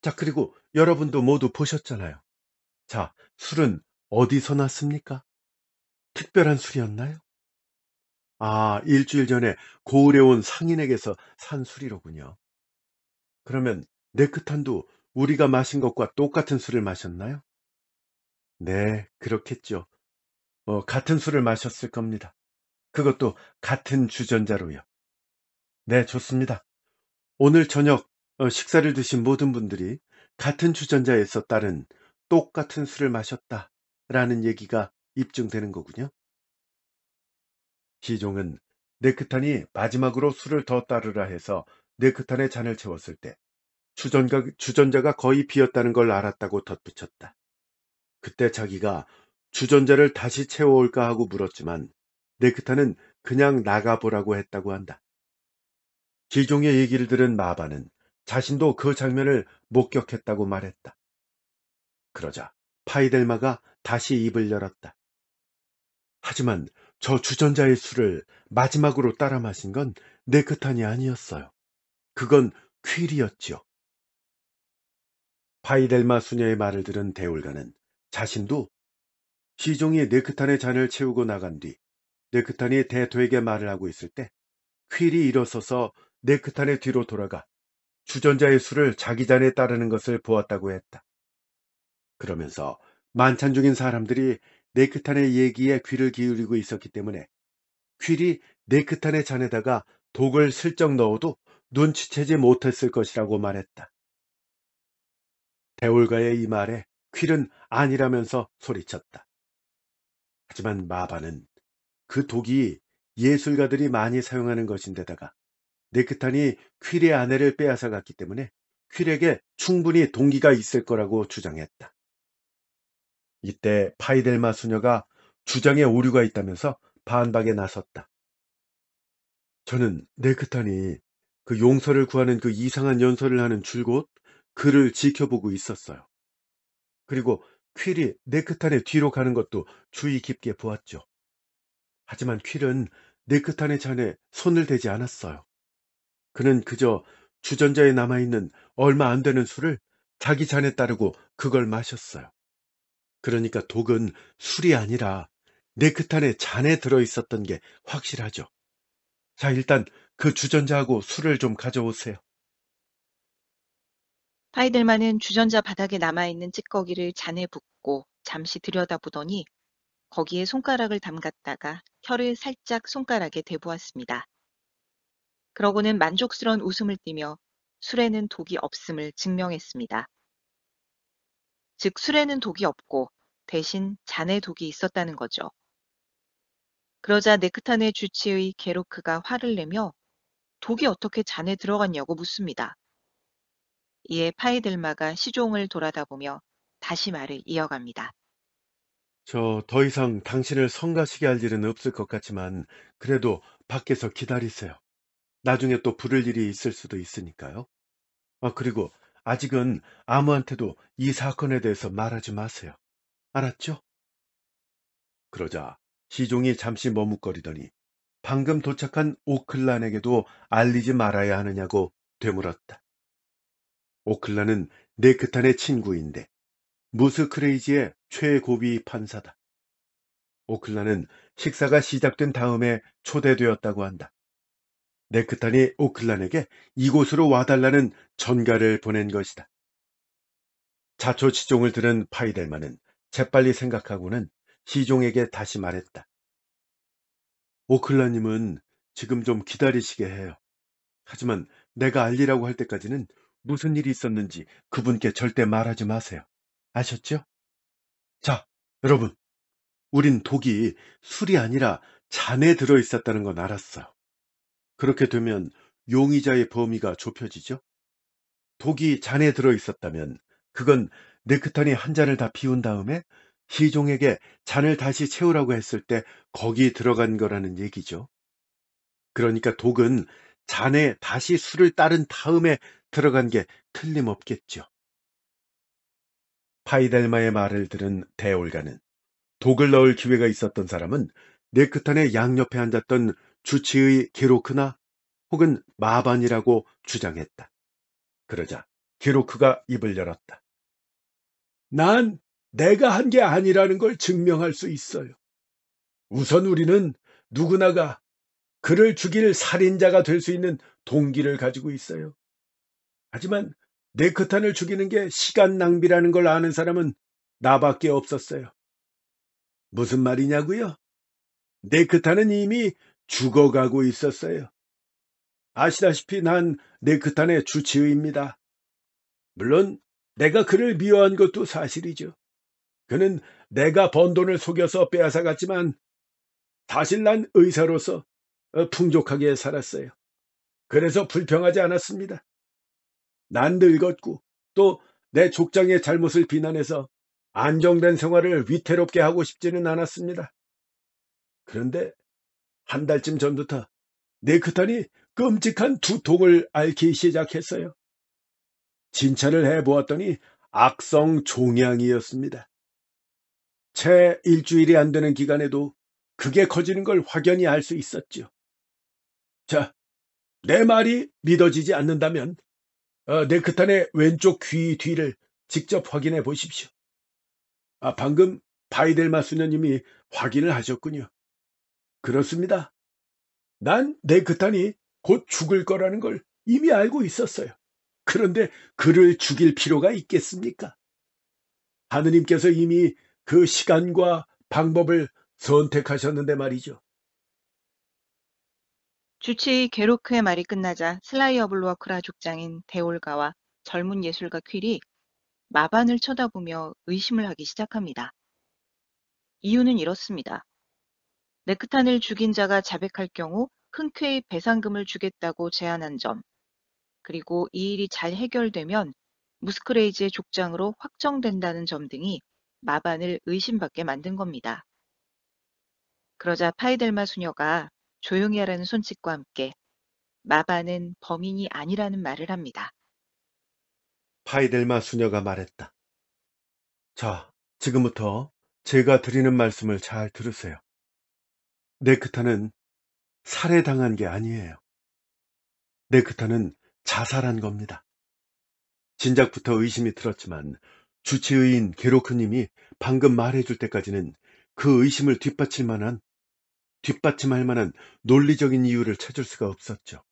S1: 자, 그리고 여러분도 모두 보셨잖아요. 자, 술은 어디서 났습니까? 특별한 술이었나요? 아, 일주일 전에 고을에 온 상인에게서 산 술이로군요. 그러면 네크탄도 우리가 마신 것과 똑같은 술을 마셨나요? 네, 그렇겠죠. 같은 술을 마셨을 겁니다. 그것도 같은 주전자로요. 네, 좋습니다. 오늘 저녁 식사를 드신 모든 분들이 같은 주전자에서 따른 똑같은 술을 마셨다라는 얘기가 입증되는 거군요. 시종은 네크탄이 마지막으로 술을 더 따르라 해서 네크탄의 잔을 채웠을 때 주전자가 거의 비었다는 걸 알았다고 덧붙였다. 그때 자기가 주전자를 다시 채워올까 하고 물었지만 네크탄은 그냥 나가보라고 했다고 한다. 시종의 얘기를 들은 마바는 자신도 그 장면을 목격했다고 말했다. 그러자 파이델마가 다시 입을 열었다. 하지만 저 주전자의 술을 마지막으로 따라 마신 건 네크탄이 아니었어요. 그건 퀼이었지요. 파이델마 수녀의 말을 들은 대울가는 자신도 시종이 네크탄의 잔을 채우고 나간 뒤 네크탄이 대토에게 말을 하고 있을 때 퀼이 일어서서 네크탄의 뒤로 돌아가 주전자의 술을 자기 잔에 따르는 것을 보았다고 했다. 그러면서 만찬 중인 사람들이 네크탄의 얘기에 귀를 기울이고 있었기 때문에 퀼이 네크탄의 잔에다가 독을 슬쩍 넣어도 눈치채지 못했을 것이라고 말했다. 대올가의 이 말에 퀼은 아니라면서 소리쳤다. 하지만 마바는 그 독이 예술가들이 많이 사용하는 것인데다가 네크탄이 퀼의 아내를 빼앗아 갔기 때문에 퀼에게 충분히 동기가 있을 거라고 주장했다. 이때 파이델마 수녀가 주장에 오류가 있다면서 반박에 나섰다. 저는 네크탄이 그 용서를 구하는 그 이상한 연설을 하는 줄곧 그를 지켜보고 있었어요. 그리고 퀼이 네크탄의 뒤로 가는 것도 주의 깊게 보았죠. 하지만 퀼은 네크탄의 잔에 손을 대지 않았어요. 그는 그저 주전자에 남아있는 얼마 안 되는 술을 자기 잔에 따르고 그걸 마셨어요. 그러니까 독은 술이 아니라 네크탄의 잔에 들어있었던 게 확실하죠. 자, 일단 그 주전자하고 술을 좀 가져오세요.
S2: 파이델만은 주전자 바닥에 남아있는 찌꺼기를 잔에 붓고 잠시 들여다보더니 거기에 손가락을 담갔다가 혀를 살짝 손가락에 대보았습니다. 그러고는 만족스러운 웃음을 띠며 술에는 독이 없음을 증명했습니다. 즉 술에는 독이 없고 대신 잔에 독이 있었다는 거죠. 그러자 네크탄의 주치의 게로크가 화를 내며 독이 어떻게 잔에 들어갔냐고 묻습니다. 이에 파이들마가 시종을 돌아다보며 다시 말을 이어갑니다.
S1: 저 더 이상 당신을 성가시게 할 일은 없을 것 같지만 그래도 밖에서 기다리세요. 나중에 또 부를 일이 있을 수도 있으니까요. 그리고 아직은 아무한테도 이 사건에 대해서 말하지 마세요. 알았죠? 그러자 시종이 잠시 머뭇거리더니 방금 도착한 오클란에게도 알리지 말아야 하느냐고 되물었다. 오클란은 네크탄의 친구인데 무스 크레이지의 최고위 판사다. 오클란은 식사가 시작된 다음에 초대되었다고 한다. 네크탄이 오클란에게 이곳으로 와달라는 전가를 보낸 것이다. 자초지종을 들은 파이델만은 재빨리 생각하고는 시종에게 다시 말했다. 오클라님은 지금 좀 기다리시게 해요. 하지만 내가 알리라고 할 때까지는 무슨 일이 있었는지 그분께 절대 말하지 마세요. 아셨죠? 자, 여러분, 우린 독이 술이 아니라 잔에 들어있었다는 건 알았어요. 그렇게 되면 용의자의 범위가 좁혀지죠? 독이 잔에 들어있었다면 그건 네크탄이 한 잔을 다 비운 다음에 시종에게 잔을 다시 채우라고 했을 때 거기 들어간 거라는 얘기죠. 그러니까 독은 잔에 다시 술을 따른 다음에 들어간 게 틀림없겠죠. 파이델마의 말을 들은 대올가는 독을 넣을 기회가 있었던 사람은 네크탄의 양옆에 앉았던 주치의 게로크나 혹은 마반이라고 주장했다. 그러자 게로크가 입을 열었다. 난 내가 한 게 아니라는 걸 증명할 수 있어요. 우선 우리는 누구나가 그를 죽일 살인자가 될 수 있는 동기를 가지고 있어요. 하지만 네크탄을 죽이는 게 시간 낭비라는 걸 아는 사람은 나밖에 없었어요. 무슨 말이냐고요? 네크탄은 이미 죽어가고 있었어요. 아시다시피 난 네크탄의 주치의입니다. 물론 내가 그를 미워한 것도 사실이죠. 그는 내가 번 돈을 속여서 빼앗아갔지만 사실 난 의사로서 풍족하게 살았어요. 그래서 불평하지 않았습니다. 난 늙었고 또 내 족장의 잘못을 비난해서 안정된 생활을 위태롭게 하고 싶지는 않았습니다. 그런데 한 달쯤 전부터 네크탄이 끔찍한 두통을 앓기 시작했어요. 진찰을 해보았더니 악성 종양이었습니다. 채 일주일이 안 되는 기간에도 그게 커지는 걸 확연히 알 수 있었죠. 자, 내 말이 믿어지지 않는다면 네크탄의 왼쪽 귀 뒤를 직접 확인해 보십시오. 방금 바이델마 수녀님이 확인을 하셨군요. 그렇습니다. 난 네크탄이 곧 죽을 거라는 걸 이미 알고 있었어요. 그런데 그를 죽일 필요가 있겠습니까? 하느님께서 이미 그 시간과 방법을 선택하셨는데 말이죠.
S2: 주치의 게로크의 말이 끝나자 슬라이어블루와 족장인 데올가와 젊은 예술가 퀼이 마반을 쳐다보며 의심을 하기 시작합니다. 이유는 이렇습니다. 네크탄을 죽인 자가 자백할 경우 흔쾌히 배상금을 주겠다고 제안한 점, 그리고 이 일이 잘 해결되면 무스크레이지의 족장으로 확정된다는 점 등이 마반을 의심받게 만든 겁니다. 그러자 파이델마 수녀가 조용히 하라는 손짓과 함께 마반은 범인이 아니라는 말을 합니다.
S1: 파이델마 수녀가 말했다. 자, 지금부터 제가 드리는 말씀을 잘 들으세요. 네크타는 살해당한 게 아니에요. 네크타는 자살한 겁니다. 진작부터 의심이 들었지만 주치의인 게로크님이 방금 말해줄 때까지는 그 의심을 뒷받침할 만한 논리적인 이유를 찾을 수가 없었죠.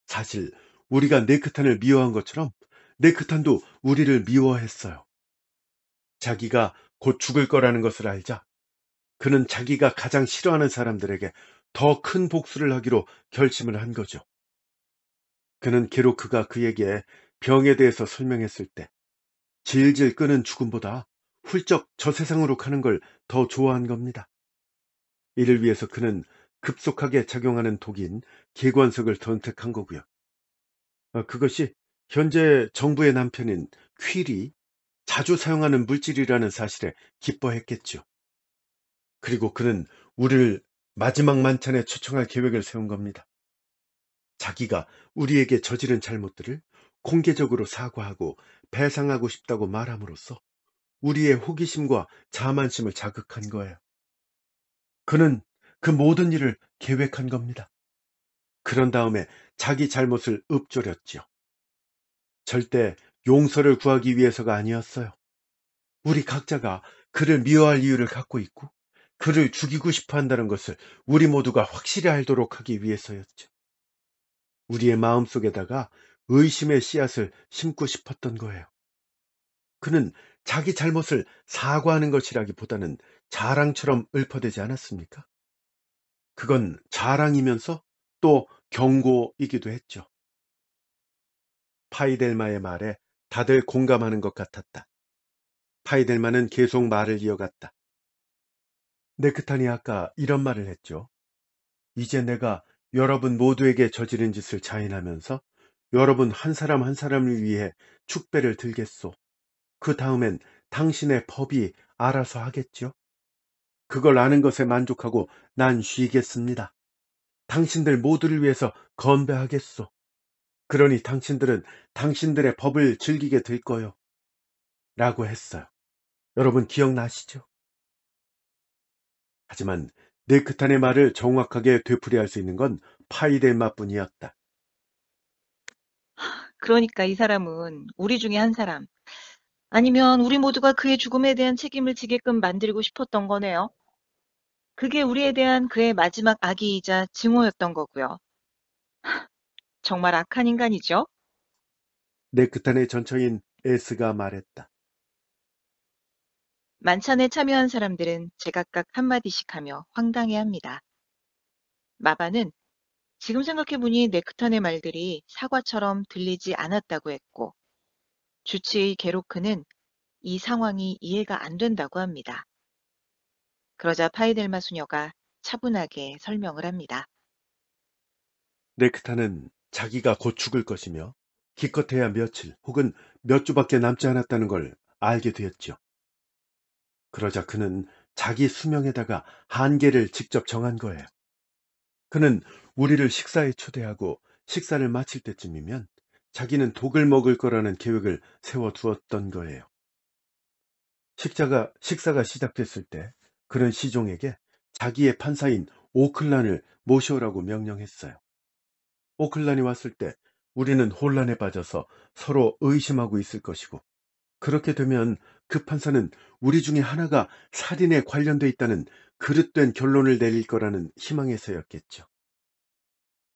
S1: 사실 우리가 네크탄을 미워한 것처럼 네크탄도 우리를 미워했어요. 자기가 곧 죽을 거라는 것을 알자 그는 자기가 가장 싫어하는 사람들에게 더 큰 복수를 하기로 결심을 한 거죠. 그는 게로크가 그에게 병에 대해서 설명했을 때 질질 끄는 죽음보다 훌쩍 저 세상으로 가는 걸 더 좋아한 겁니다. 이를 위해서 그는 급속하게 작용하는 독인 계관석을 선택한 거고요. 그것이 현재 정부의 남편인 퀼이 자주 사용하는 물질이라는 사실에 기뻐했겠죠. 그리고 그는 우리를 마지막 만찬에 초청할 계획을 세운 겁니다. 자기가 우리에게 저지른 잘못들을 공개적으로 사과하고 배상하고 싶다고 말함으로써 우리의 호기심과 자만심을 자극한 거예요. 그는 그 모든 일을 계획한 겁니다. 그런 다음에 자기 잘못을 읊조렸죠. 절대 용서를 구하기 위해서가 아니었어요. 우리 각자가 그를 미워할 이유를 갖고 있고 그를 죽이고 싶어 한다는 것을 우리 모두가 확실히 알도록 하기 위해서였죠. 우리의 마음속에다가 의심의 씨앗을 심고 싶었던 거예요. 그는 자기 잘못을 사과하는 것이라기보다는 자랑처럼 읊어대지 않았습니까? 그건 자랑이면서 또 경고이기도 했죠. 파이델마의 말에 다들 공감하는 것 같았다. 파이델만은 계속 말을 이어갔다. 네크탄이 아까 이런 말을 했죠. 이제 내가 여러분 모두에게 저지른 짓을 자인하면서 여러분 한 사람 한 사람을 위해 축배를 들겠소. 그 다음엔 당신의 법이 알아서 하겠죠. 그걸 아는 것에 만족하고 난 쉬겠습니다. 당신들 모두를 위해서 건배하겠소. 그러니 당신들은 당신들의 법을 즐기게 될 거요. 라고 했어요. 여러분 기억나시죠? 하지만 네크탄의 말을 정확하게 되풀이할 수 있는 건 파이델마뿐이었다.
S2: 그러니까 이 사람은 우리 중에 한 사람, 아니면 우리 모두가 그의 죽음에 대한 책임을 지게끔 만들고 싶었던 거네요. 그게 우리에 대한 그의 마지막 악의이자 증오였던 거고요. 정말 악한 인간이죠?
S1: 네크탄의 전처인 에스가 말했다.
S2: 만찬에 참여한 사람들은 제각각 한마디씩 하며 황당해합니다. 마바는 지금 생각해보니 네크탄의 말들이 사과처럼 들리지 않았다고 했고, 주치의 게로크는 이 상황이 이해가 안 된다고 합니다. 그러자 파이델마 수녀가 차분하게 설명을 합니다.
S1: 네크탄은 자기가 곧 죽을 것이며 기껏해야 며칠 혹은 몇 주밖에 남지 않았다는 걸 알게 되었죠. 그러자 그는 자기 수명에다가 한계를 직접 정한 거예요. 그는 우리를 식사에 초대하고 식사를 마칠 때쯤이면 자기는 독을 먹을 거라는 계획을 세워두었던 거예요. 식사가 시작됐을 때 그는 시종에게 자기의 판사인 오클란을 모셔오라고 명령했어요. 오클란이 왔을 때 우리는 혼란에 빠져서 서로 의심하고 있을 것이고, 그렇게 되면 그 판사는 우리 중에 하나가 살인에 관련돼 있다는 그릇된 결론을 내릴 거라는 희망에서였겠죠.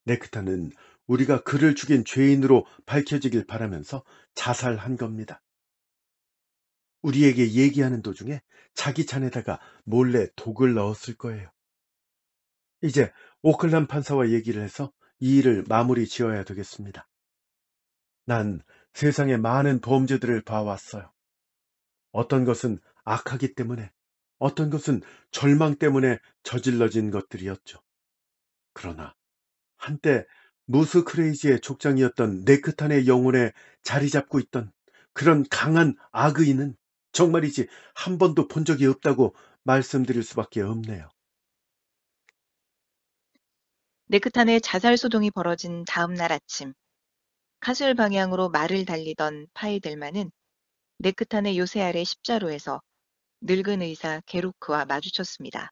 S1: 네크타는 우리가 그를 죽인 죄인으로 밝혀지길 바라면서 자살한 겁니다. 우리에게 얘기하는 도중에 자기 잔에다가 몰래 독을 넣었을 거예요. 이제 오클란 판사와 얘기를 해서 이 일을 마무리 지어야 되겠습니다. 난 세상의 많은 범죄들을 봐왔어요. 어떤 것은 악하기 때문에, 어떤 것은 절망 때문에 저질러진 것들이었죠. 그러나 한때 무스 크레이지의 족장이었던 네크탄의 영혼에 자리 잡고 있던 그런 강한 악의는 정말이지 한 번도 본 적이 없다고 말씀드릴 수밖에 없네요.
S2: 네크탄의 자살 소동이 벌어진 다음 날 아침, 카술 방향으로 말을 달리던 파이델만은 네크탄의 요새 아래 십자로에서 늙은 의사 게로크와 마주쳤습니다.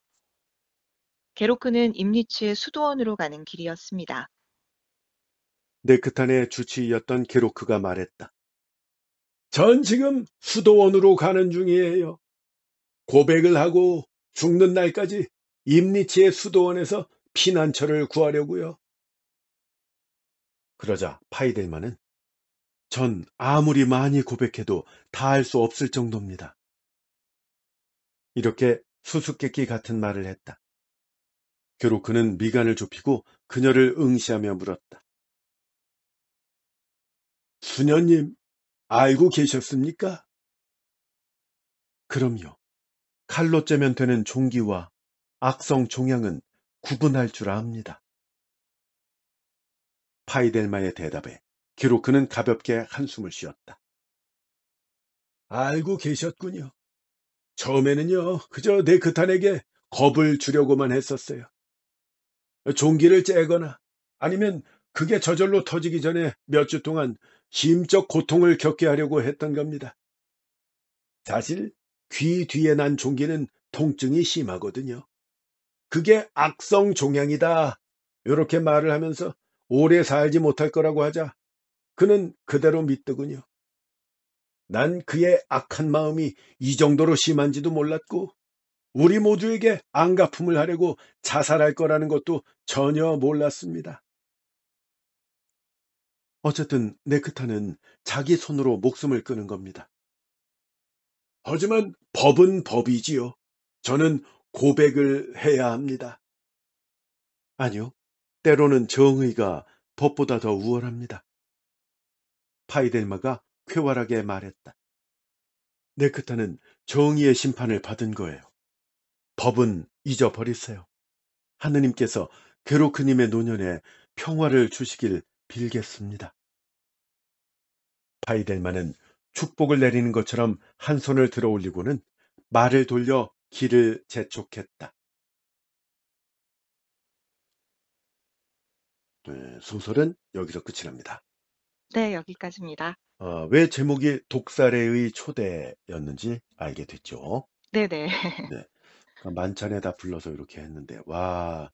S2: 게로크는 임리치의 수도원으로 가는 길이었습니다.
S1: 네크탄의 주치의였던 게로크가 말했다. 전 지금 수도원으로 가는 중이에요. 고백을 하고 죽는 날까지 임리치의 수도원에서 피난처를 구하려고요. 그러자 파이델만은 전 아무리 많이 고백해도 다 할 수 없을 정도입니다. 이렇게 수수께끼 같은 말을 했다. 결국 그는 미간을 좁히고 그녀를 응시하며 물었다. 수녀님, 알고 계셨습니까? 그럼요. 칼로 째면 되는 종기와 악성 종양은 구분할 줄 압니다. 파이델마의 대답에 기록 그는 가볍게 한숨을 쉬었다. 알고 계셨군요. 처음에는요, 그저 네크탄에게 겁을 주려고만 했었어요. 종기를 째거나 아니면 그게 저절로 터지기 전에 몇 주 동안 심적 고통을 겪게 하려고 했던 겁니다. 사실 귀 뒤에 난 종기는 통증이 심하거든요. 그게 악성 종양이다. 이렇게 말을 하면서 오래 살지 못할 거라고 하자 그는 그대로 믿더군요. 난 그의 악한 마음이 이 정도로 심한지도 몰랐고 우리 모두에게 안갚음을 하려고 자살할 거라는 것도 전혀 몰랐습니다. 어쨌든 네크타는 자기 손으로 목숨을 끊은 겁니다. 하지만 법은 법이지요. 저는 고백을 해야 합니다. 아니요. 때로는 정의가 법보다 더 우월합니다. 파이델마가 쾌활하게 말했다. 네크타는 정의의 심판을 받은 거예요. 법은 잊어버리세요. 하느님께서 게로크님의 노년에 평화를 주시길 빌겠습니다. 바이델마는 축복을 내리는 것처럼 한 손을 들어 올리고는 말을 돌려 길을 재촉했다. 네, 소설은 여기서 끝이 납니다.
S2: 네, 여기까지입니다.
S1: 왜 제목이 독사래의 초대였는지 알게 됐죠.
S2: 네네.
S1: 네, 그러니까 만찬에 다 불러서 이렇게 했는데 와,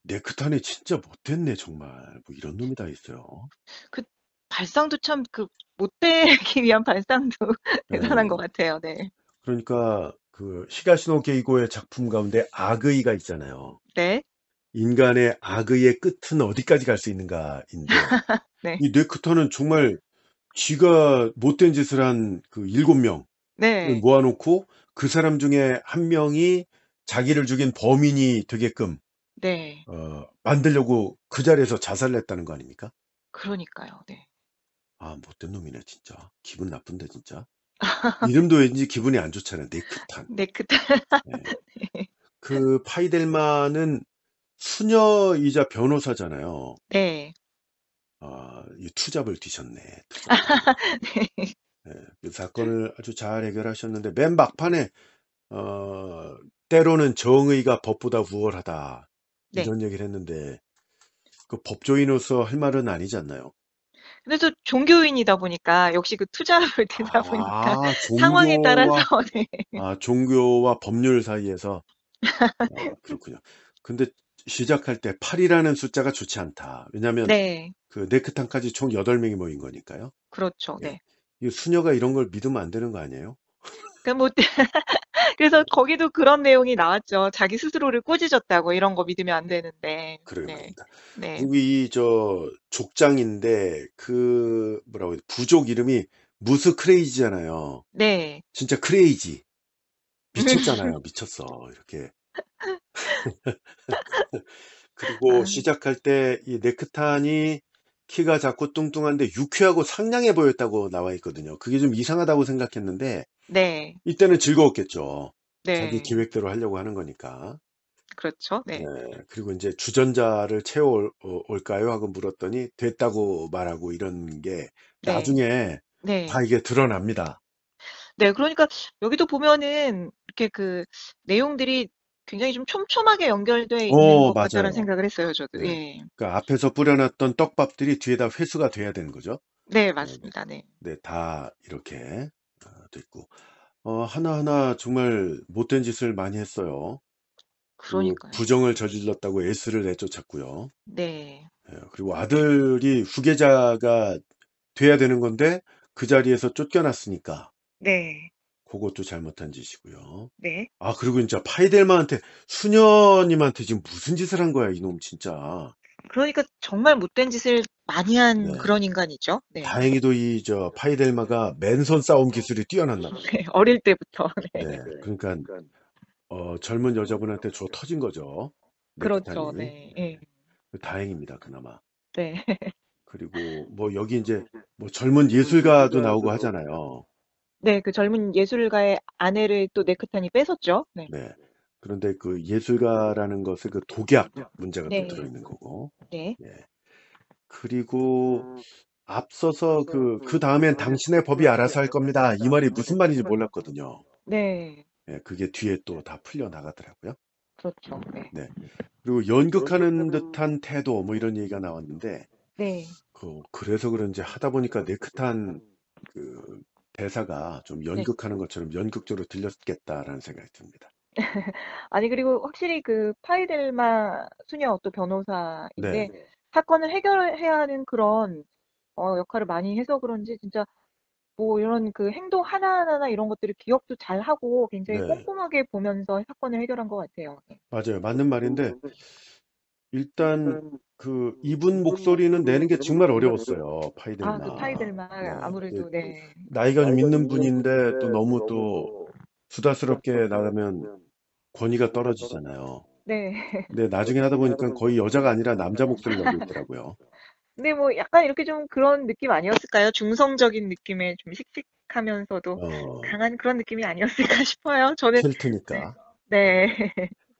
S1: 네크탄이 진짜 못됐네 정말. 뭐 이런 놈이 다 있어요.
S2: 그 발상도 참 그 못되기 위한 발상도 대단한 것
S1: 예,
S2: 같아요. 네.
S1: 그러니까 그 히가시노 게이고의 작품 가운데 악의가 있잖아요.
S2: 네.
S1: 인간의 악의의 끝은 어디까지 갈 수 있는가인데
S2: 네.
S1: 이 네크타는 정말 쥐가 못된 짓을 한 그 7명을
S2: 네.
S1: 모아놓고 그 사람 중에 한 명이 자기를 죽인 범인이 되게끔
S2: 네.
S1: 만들려고 그 자리에서 자살을 했다는 거 아닙니까?
S2: 그러니까요. 네.
S1: 아, 못된 놈이네, 진짜. 기분 나쁜데, 진짜. 이름도 왠지 기분이 안 좋잖아요. 네크탄.
S2: 네.
S1: 예. 그 파이델만은 수녀이자 변호사잖아요.
S2: 네.
S1: 이 투잡을 뒤셨네, 투잡을.
S2: 네.
S1: 예, 그 사건을 아주 잘 해결하셨는데, 맨 막판에, 어, 때로는 정의가 법보다 우월하다.
S2: 네.
S1: 이런 얘기를 했는데, 그 법조인으로서 할 말은 아니지 않나요?
S2: 그래서 종교인이다 보니까 역시 그 투잡을 드다 보니까
S1: 아,
S2: 상황에 따라서 네.
S1: 종교와 법률 사이에서, 그렇군요. 근데 시작할 때 8이라는 숫자가 좋지 않다. 왜냐하면
S2: 네.
S1: 그 네크탄까지 총 8명이 모인 거니까요.
S2: 그렇죠.
S1: 예.
S2: 네.
S1: 이 수녀가 이런 걸 믿으면 안 되는 거 아니에요?
S2: 그뭐 그래서 거기도 그런 내용이 나왔죠. 자기 스스로를 꾸짖었다고 이런 거 믿으면 안 되는데.
S1: 그러게
S2: 네.
S1: 말입니다.
S2: 네.
S1: 그리고 이 저 족장인데 그 뭐라고 해야 돼? 부족 이름이 무스 크레이지잖아요.
S2: 네.
S1: 진짜 크레이지. 미쳤잖아요. 미쳤어. 이렇게. 그리고
S2: 아,
S1: 시작할 때 이 네크탄이 키가 작고 뚱뚱한데 유쾌하고 상냥해 보였다고 나와 있거든요. 그게 좀 이상하다고 생각했는데
S2: 네.
S1: 이때는 즐거웠겠죠. 자기
S2: 네.
S1: 계획대로 하려고 하는 거니까.
S2: 그렇죠.
S1: 네.
S2: 네.
S1: 그리고 이제 주전자를 채워 올까요? 하고 물었더니 됐다고 말하고 이런 게
S2: 네.
S1: 나중에 다
S2: 네.
S1: 이게 드러납니다.
S2: 네. 그러니까 여기도 보면은 이렇게 그 내용들이 굉장히 좀 촘촘하게 연결돼 있는 것 같다는
S1: 맞아요.
S2: 생각을 했어요, 저도.
S1: 네.
S2: 예.
S1: 그러니까 앞에서 뿌려놨던 떡밥들이 뒤에다 회수가 돼야 되는 거죠.
S2: 네,
S1: 네.
S2: 맞습니다. 네.
S1: 네, 다 이렇게 됐고. 하나하나 정말 못된 짓을 많이 했어요. 그
S2: 그러니까요.
S1: 부정을 저질렀다고 S를 내쫓았고요.
S2: 네.
S1: 그리고 아들이 후계자가 돼야 되는 건데 그 자리에서 쫓겨났으니까
S2: 네.
S1: 그것도 잘못한 짓이고요.
S2: 네.
S1: 그리고 진짜 파이델마한테 수녀님한테 지금 무슨 짓을 한 거야, 이놈 진짜.
S2: 그러니까 정말 못된 짓을 많이 한
S1: 네.
S2: 그런 인간이죠. 네.
S1: 다행히도 이 저 파이델마가 맨손 싸움 기술이 뛰어났나 봐요.
S2: 네. 어릴 때부터. 네.
S1: 네. 그러니까 젊은 여자분한테 줘 터진 거죠.
S2: 그렇죠.
S1: 네크탄이.
S2: 네. 예.
S1: 다행입니다, 그나마.
S2: 네.
S1: 그리고 뭐 여기 이제 뭐 젊은 예술가도 나오고 하잖아요.
S2: 네. 그 젊은 예술가의 아내를 또 네크탄이 뺏었죠. 네.
S1: 네. 그런데 그 예술가라는 것의 그 독약 문제가 또
S2: 네.
S1: 들어있는 거고.
S2: 네.
S1: 예. 그리고 앞서서 그 다음엔 당신의 법이 알아서 할 겁니다. 이 말이 무슨 말인지 몰랐거든요.
S2: 네.
S1: 예, 그게 뒤에 또 다 풀려 나가더라고요.
S2: 그렇죠. 네.
S1: 네. 그리고 연극하는 듯한 태도 뭐 이런 얘기가 나왔는데
S2: 네.
S1: 그래서 그런지 하다 보니까 네크탄 그 대사가 좀
S2: 네.
S1: 연극하는 것처럼 연극적으로 들렸겠다라는 생각이 듭니다.
S2: 아니, 그리고 확실히 그 파이델마 수녀 또
S1: 네,
S2: 변호사인데 사건을 해결해야 하는 그런 역할을 많이 해서 그런지 진짜 뭐 이런 그 행동 하나하나 이런 것들을 기억도 잘 하고 굉장히
S1: 네,
S2: 꼼꼼하게 보면서 사건을 해결한 것 같아요. 네.
S1: 맞아요. 맞는 말인데 일단 그 이분 목소리는 내는 게 정말 어려웠어요.
S2: 아, 그
S1: 파이델마.
S2: 파이델마
S1: 네, 그
S2: 아무래도 네.
S1: 나이가 좀 있는 분인데 또 너무 또 수다스럽게 나가면 권위가 떨어지잖아요.
S2: 네.
S1: 근데 나중에 하다 보니까 거의 여자가 아니라 남자 목소리를 내고 있더라고요.
S2: 근데 뭐 약간 이렇게 좀 그런 느낌 아니었을까요? 중성적인 느낌의 좀 씩씩한 묵직하면서도
S1: 어,
S2: 강한 그런 느낌이 아니었을까 싶어요. 저는. 네.
S1: 켈트니까
S2: 네.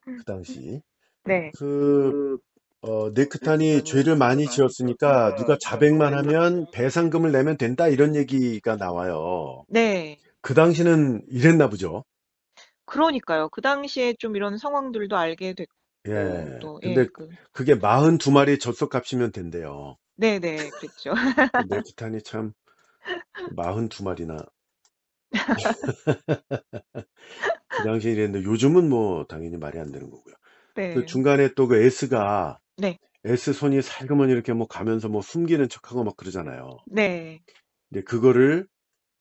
S1: 그 당시
S2: 네.
S1: 그 네크탄이 죄를 많이 지었으니까 누가 자백만 하면 배상금을 내면 된다 이런 얘기가 나와요.
S2: 네.
S1: 그 당시는 이랬나 보죠.
S2: 그러니까요. 그 당시에 좀 이런 상황들도 알게 됐고
S1: 예.
S2: 또
S1: 근데
S2: 그
S1: 그게 42마리 젖소값이면 된대요.
S2: 네네. 그랬죠.
S1: 그 네크탄이 참 42마리나 그 당시에 이랬는데 요즘은 뭐 당연히 말이 안 되는 거고요. 그
S2: 네.
S1: 중간에 또 그 S가
S2: 네.
S1: S 손이 살그머니 이렇게 뭐 가면서 뭐 숨기는 척하고 막 그러잖아요.
S2: 네.
S1: 근데 그거를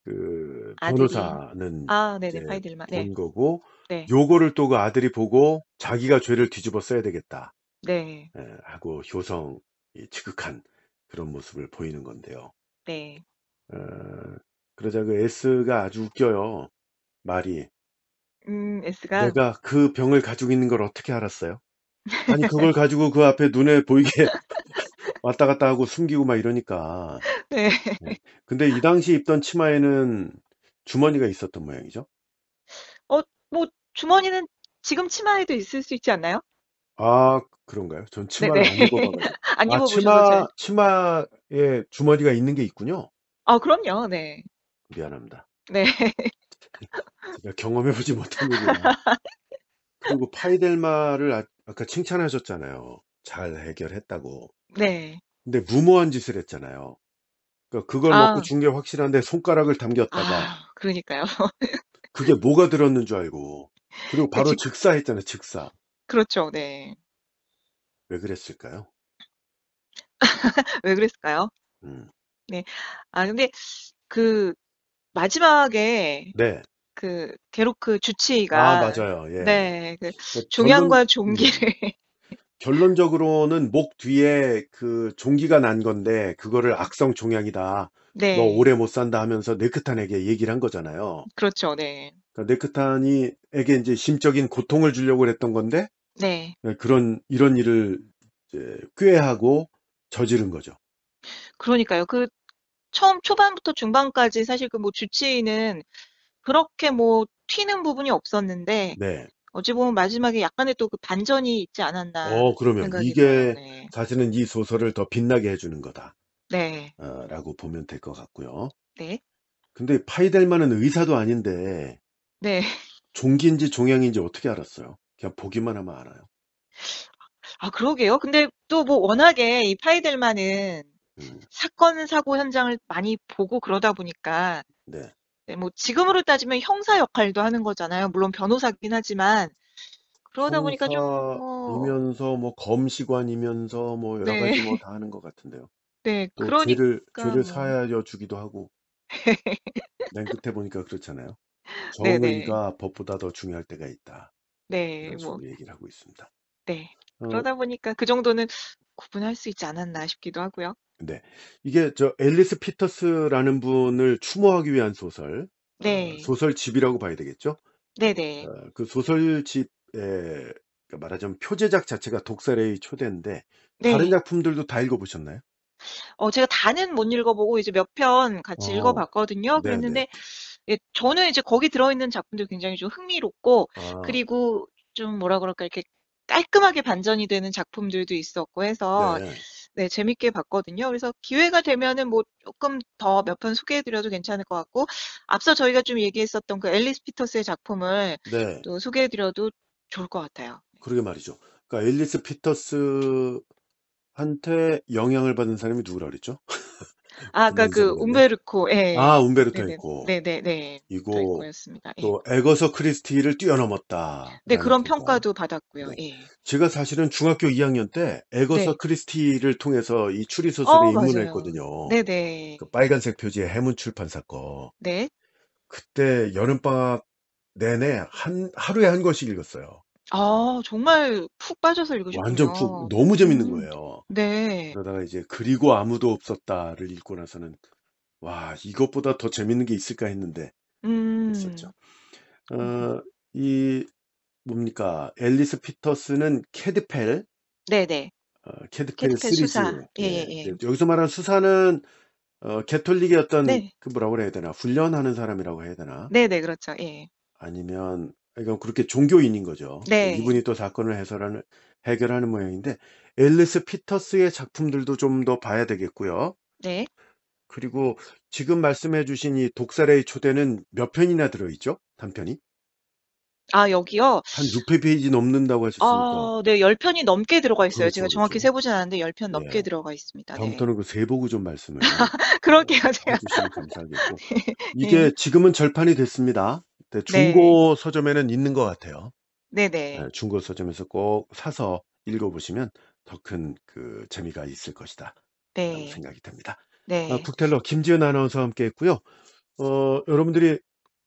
S1: 그
S2: 아들이.
S1: 변호사는
S2: 아 네네.
S1: 이제
S2: 파이들만. 네.
S1: 본 거고
S2: 네.
S1: 요거를 또 그 아들이 보고 자기가 죄를 뒤집어 써야 되겠다
S2: 네.
S1: 하고 효성 지극한 그런 모습을 보이는 건데요.
S2: 네.
S1: 어, 그러자 그 S가 아주 웃겨요. 말이.
S2: S가.
S1: 내가 그 병을 가지고 있는 걸 어떻게 알았어요? 아니 그걸 가지고 그 앞에 눈에 보이게 왔다 갔다 하고 숨기고 막 이러니까.
S2: 네.
S1: 네. 근데 이 당시 입던 치마에는 주머니가 있었던 모양이죠.
S2: 어 뭐 주머니는 지금 치마에도 있을 수 있지 않나요?
S1: 아, 그런가요? 전
S2: 네네.
S1: 치마를 안 입어봐가지고.
S2: 안
S1: 아,
S2: 입어 보셔서 잘.
S1: 치마에 주머니가 있는 게 있군요.
S2: 아 그럼요. 네.
S1: 미안합니다.
S2: 네.
S1: 제가 경험해보지 못한 일이라. 그리고 파이델마를 아까 칭찬하셨잖아요. 잘 해결했다고.
S2: 네.
S1: 근데 무모한 짓을 했잖아요. 그러니까 그걸 먹고
S2: 아.
S1: 준 게 확실한데 손가락을 당겼다가
S2: 그러니까요.
S1: 그게 뭐가 들었는 줄 알고. 그리고
S2: 그
S1: 바로
S2: 직
S1: 즉사했잖아요, 즉사.
S2: 그렇죠. 네.
S1: 왜 그랬을까요?
S2: 왜 그랬을까요?
S1: 음.
S2: 네. 근데 그 마지막에
S1: 네.
S2: 게로크
S1: 아,
S2: 주치의가.
S1: 맞아요. 예.
S2: 네.
S1: 그
S2: 종양과 종기를.
S1: 결론적으로는 목 뒤에 그 종기가 난 건데 그거를 악성 종양이다. 너
S2: 네.
S1: 오래 못 산다 하면서 네크탄에게 얘기를 한 거잖아요.
S2: 그렇죠. 네.
S1: 그러니까 네크탄이에게 이제 심적인 고통을 주려고 했던 건데
S2: 네.
S1: 그런 이런 일을 이제 꾀하고 저지른 거죠.
S2: 그러니까요. 처음 초반부터 중반까지 사실 뭐 주치의는 그렇게 뭐 튀는 부분이 없었는데
S1: 네.
S2: 어찌 보면 마지막에 약간의 또 그 반전이 있지 않았나
S1: 그러면
S2: 생각이 들어요.
S1: 이게
S2: 네.
S1: 사실은 이 소설을 더 빛나게 해주는 거다.
S2: 네.
S1: 라고 보면 될 것 같고요.
S2: 네.
S1: 근데 파이델만은 의사도 아닌데
S2: 네.
S1: 종기인지 종양인지 어떻게 알았어요? 그냥 보기만 하면 알아요.
S2: 그러게요. 근데 또 뭐 워낙에 이 파이델만은
S1: 음,
S2: 사건 사고 현장을 많이 보고 그러다 보니까
S1: 네.
S2: 네, 뭐 지금으로 따지면 형사 역할도 하는 거잖아요. 물론 변호사긴 하지만 그러다 보니까 좀
S1: 형사이면서 뭐 검시관이면서 뭐 여러
S2: 네.
S1: 가지 뭐 다 하는 것 같은데요.
S2: 네.
S1: 또
S2: 그러니까
S1: 죄를
S2: 뭐
S1: 사하여 주기도 하고 맨 끝에 보니까 그렇잖아요.
S2: 네네.
S1: 정의가 법보다 더 중요할 때가 있다.
S2: 네.
S1: 이런
S2: 뭐
S1: 식으로 얘기를 하고 있습니다.
S2: 네.
S1: 어,
S2: 그러다 보니까 그 정도는 구분할 수 있지 않았나 싶기도 하고요.
S1: 네. 이게 저 앨리스 피터스라는 분을 추모하기 위한
S2: 네.
S1: 소설집이라고 봐야 되겠죠?
S2: 네네.
S1: 그 소설집에 그러니까 말하자면 표제작 자체가 독서레의 초대인데 다른
S2: 네.
S1: 작품들도 다 읽어보셨나요?
S2: 제가 다는 못 읽어보고 이제 몇 편 같이
S1: 어,
S2: 읽어봤거든요.
S1: 네네.
S2: 그랬는데 예, 저는 이제 거기 들어있는 작품들 굉장히 좀 흥미롭고
S1: 아,
S2: 그리고 좀 뭐라 그럴까 이렇게 깔끔하게 반전이 되는 작품들도 있었고 해서
S1: 네,
S2: 네, 재밌게 봤거든요. 그래서 기회가 되면은 뭐 조금 더 몇 편 소개해드려도 괜찮을 것 같고 앞서 저희가 좀 얘기했었던 그 앨리스 피터스의 작품을
S1: 네.
S2: 또 소개해드려도 좋을 것 같아요.
S1: 그러게 말이죠. 그러니까 앨리스 피터스한테 영향을 받은 사람이 누구라 그랬죠?
S2: 아까
S1: 금방 잊어버렸네.
S2: 움베르코,
S1: 아,
S2: 예.
S1: 움베르토
S2: 네네,
S1: 에코.
S2: 네네네. 더
S1: 이거
S2: 있고였습니다. 예.
S1: 또 에거서 크리스티를
S2: 네,
S1: 뛰어넘었다라는
S2: 그런
S1: 평가.
S2: 평가도 받았고요.
S1: 네.
S2: 예.
S1: 제가 사실은 중학교 2학년 때 에거서
S2: 네.
S1: 크리스티를 통해서 이 추리소설에 입문을
S2: 맞아요.
S1: 했거든요.
S2: 네네.
S1: 그 빨간색 표지의 해문 출판사 거.
S2: 네.
S1: 그때 여름방학 내내 하루에 한 권씩 읽었어요.
S2: 정말 푹 빠져서
S1: 완전 푹,
S2: 읽으셨군요.
S1: 너무 재밌는
S2: 음,
S1: 거예요.
S2: 네.
S1: 그러다가 이제 그리고 아무도 없었다를 읽고 나서는 와, 이것보다 더 재밌는 게 있을까 했는데
S2: 음,
S1: 했었죠. 어, 이 뭡니까? 앨리스 피터스는
S2: 네네.
S1: 캐드펠
S2: 캐드펫
S1: 시리즈.
S2: 수사. 예, 예,
S1: 예.
S2: 예.
S1: 근데 여기서 말하는 수사는 개톨릭의 어떤
S2: 네.
S1: 그 뭐라고 그래야 되나? 훈련하는 사람이라고 해야 되나?
S2: 네네. 그렇죠. 예.
S1: 아니면 이건 그렇게 종교인인 거죠.
S2: 네.
S1: 이분이 또 사건을 해결하는 모양인데 앨리스 피터스의 작품들도 좀 더 봐야 되겠고요.
S2: 네.
S1: 그리고 지금 말씀해 주신 이 독살의 초대는 몇 편이나 들어있죠? 단편이?
S2: 아, 여기요?
S1: 한 600페이지 넘는다고 하셨으니까.
S2: 아, 네. 10편이 넘게 들어가 있어요. 제가
S1: 그렇죠,
S2: 정확히
S1: 그렇죠.
S2: 세 보진 않았는데 10편 넘게
S1: 예.
S2: 들어가 있습니다. 네.
S1: 다음부터는 그 세보고 좀 말씀을
S2: 그럴게요,
S1: 해
S2: 제가.
S1: 주시면 감사하겠고.
S2: 예.
S1: 이게 지금은 절판이 됐습니다. 근데
S2: 네.
S1: 중고 서점에는 있는 것 같아요.
S2: 네네.
S1: 중고 서점에서 꼭 사서 읽어보시면 더 큰 그 재미가 있을 것이다. 라고
S2: 네.
S1: 생각이 됩니다.
S2: 네.
S1: 북텔러 김지은 아나운서와 함께 했고요. 여러분들이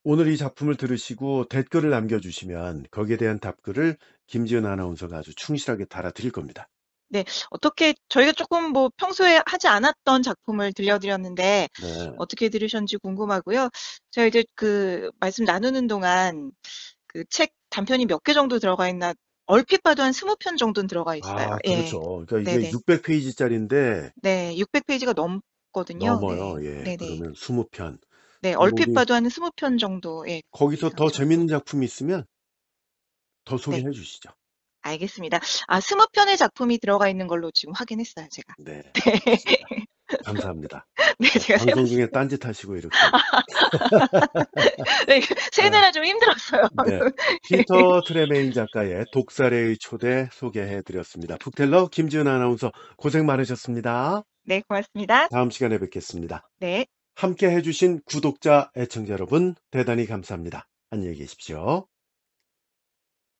S1: 오늘 이 작품을 들으시고 댓글을 남겨주시면 거기에 대한 답글을 김지은 아나운서가 아주 충실하게 달아드릴 겁니다.
S2: 네. 어떻게 저희가 조금 뭐 평소에 하지 않았던 작품을 들려드렸는데
S1: 네.
S2: 어떻게 들으셨는지 궁금하고요. 제가 이제 그 말씀 나누는 동안 그 책 단편이 몇 개 정도 들어가 있나 얼핏 봐도 한 20편 정도는 들어가 있어요. 예.
S1: 그렇죠. 그러니까 이게
S2: 네네.
S1: 600페이지짜리인데
S2: 네. 600페이지가 넘거든요. 네.
S1: 넘어요. 예.
S2: 네네.
S1: 그러면 20편.
S2: 네.
S1: 그리고
S2: 얼핏
S1: 우리
S2: 봐도 한 20편 정도 예.
S1: 거기서
S2: 이상
S1: 더 재밌는
S2: 정도.
S1: 작품이 있으면 더
S2: 네.
S1: 소개해 주시죠.
S2: 알겠습니다. 아, 20편의 작품이 들어가 있는 걸로 지금 확인했어요, 제가.
S1: 네.
S2: 네.
S1: 좋습니다. 감사합니다.
S2: 네, 제가 세
S1: 방송 중에
S2: 봤습니다.
S1: 딴짓하시고 이렇게.
S2: 네,
S1: 아,
S2: 세느라 좀 힘들었어요.
S1: 네. 피터 트레메인 작가의 독살의 초대 소개해 드렸습니다. 북텔러 김지은 아나운서 고생 많으셨습니다.
S2: 네, 고맙습니다.
S1: 다음 시간에 뵙겠습니다.
S2: 네.
S1: 함께 해주신 구독자, 애청자 여러분, 대단히 감사합니다. 안녕히 계십시오.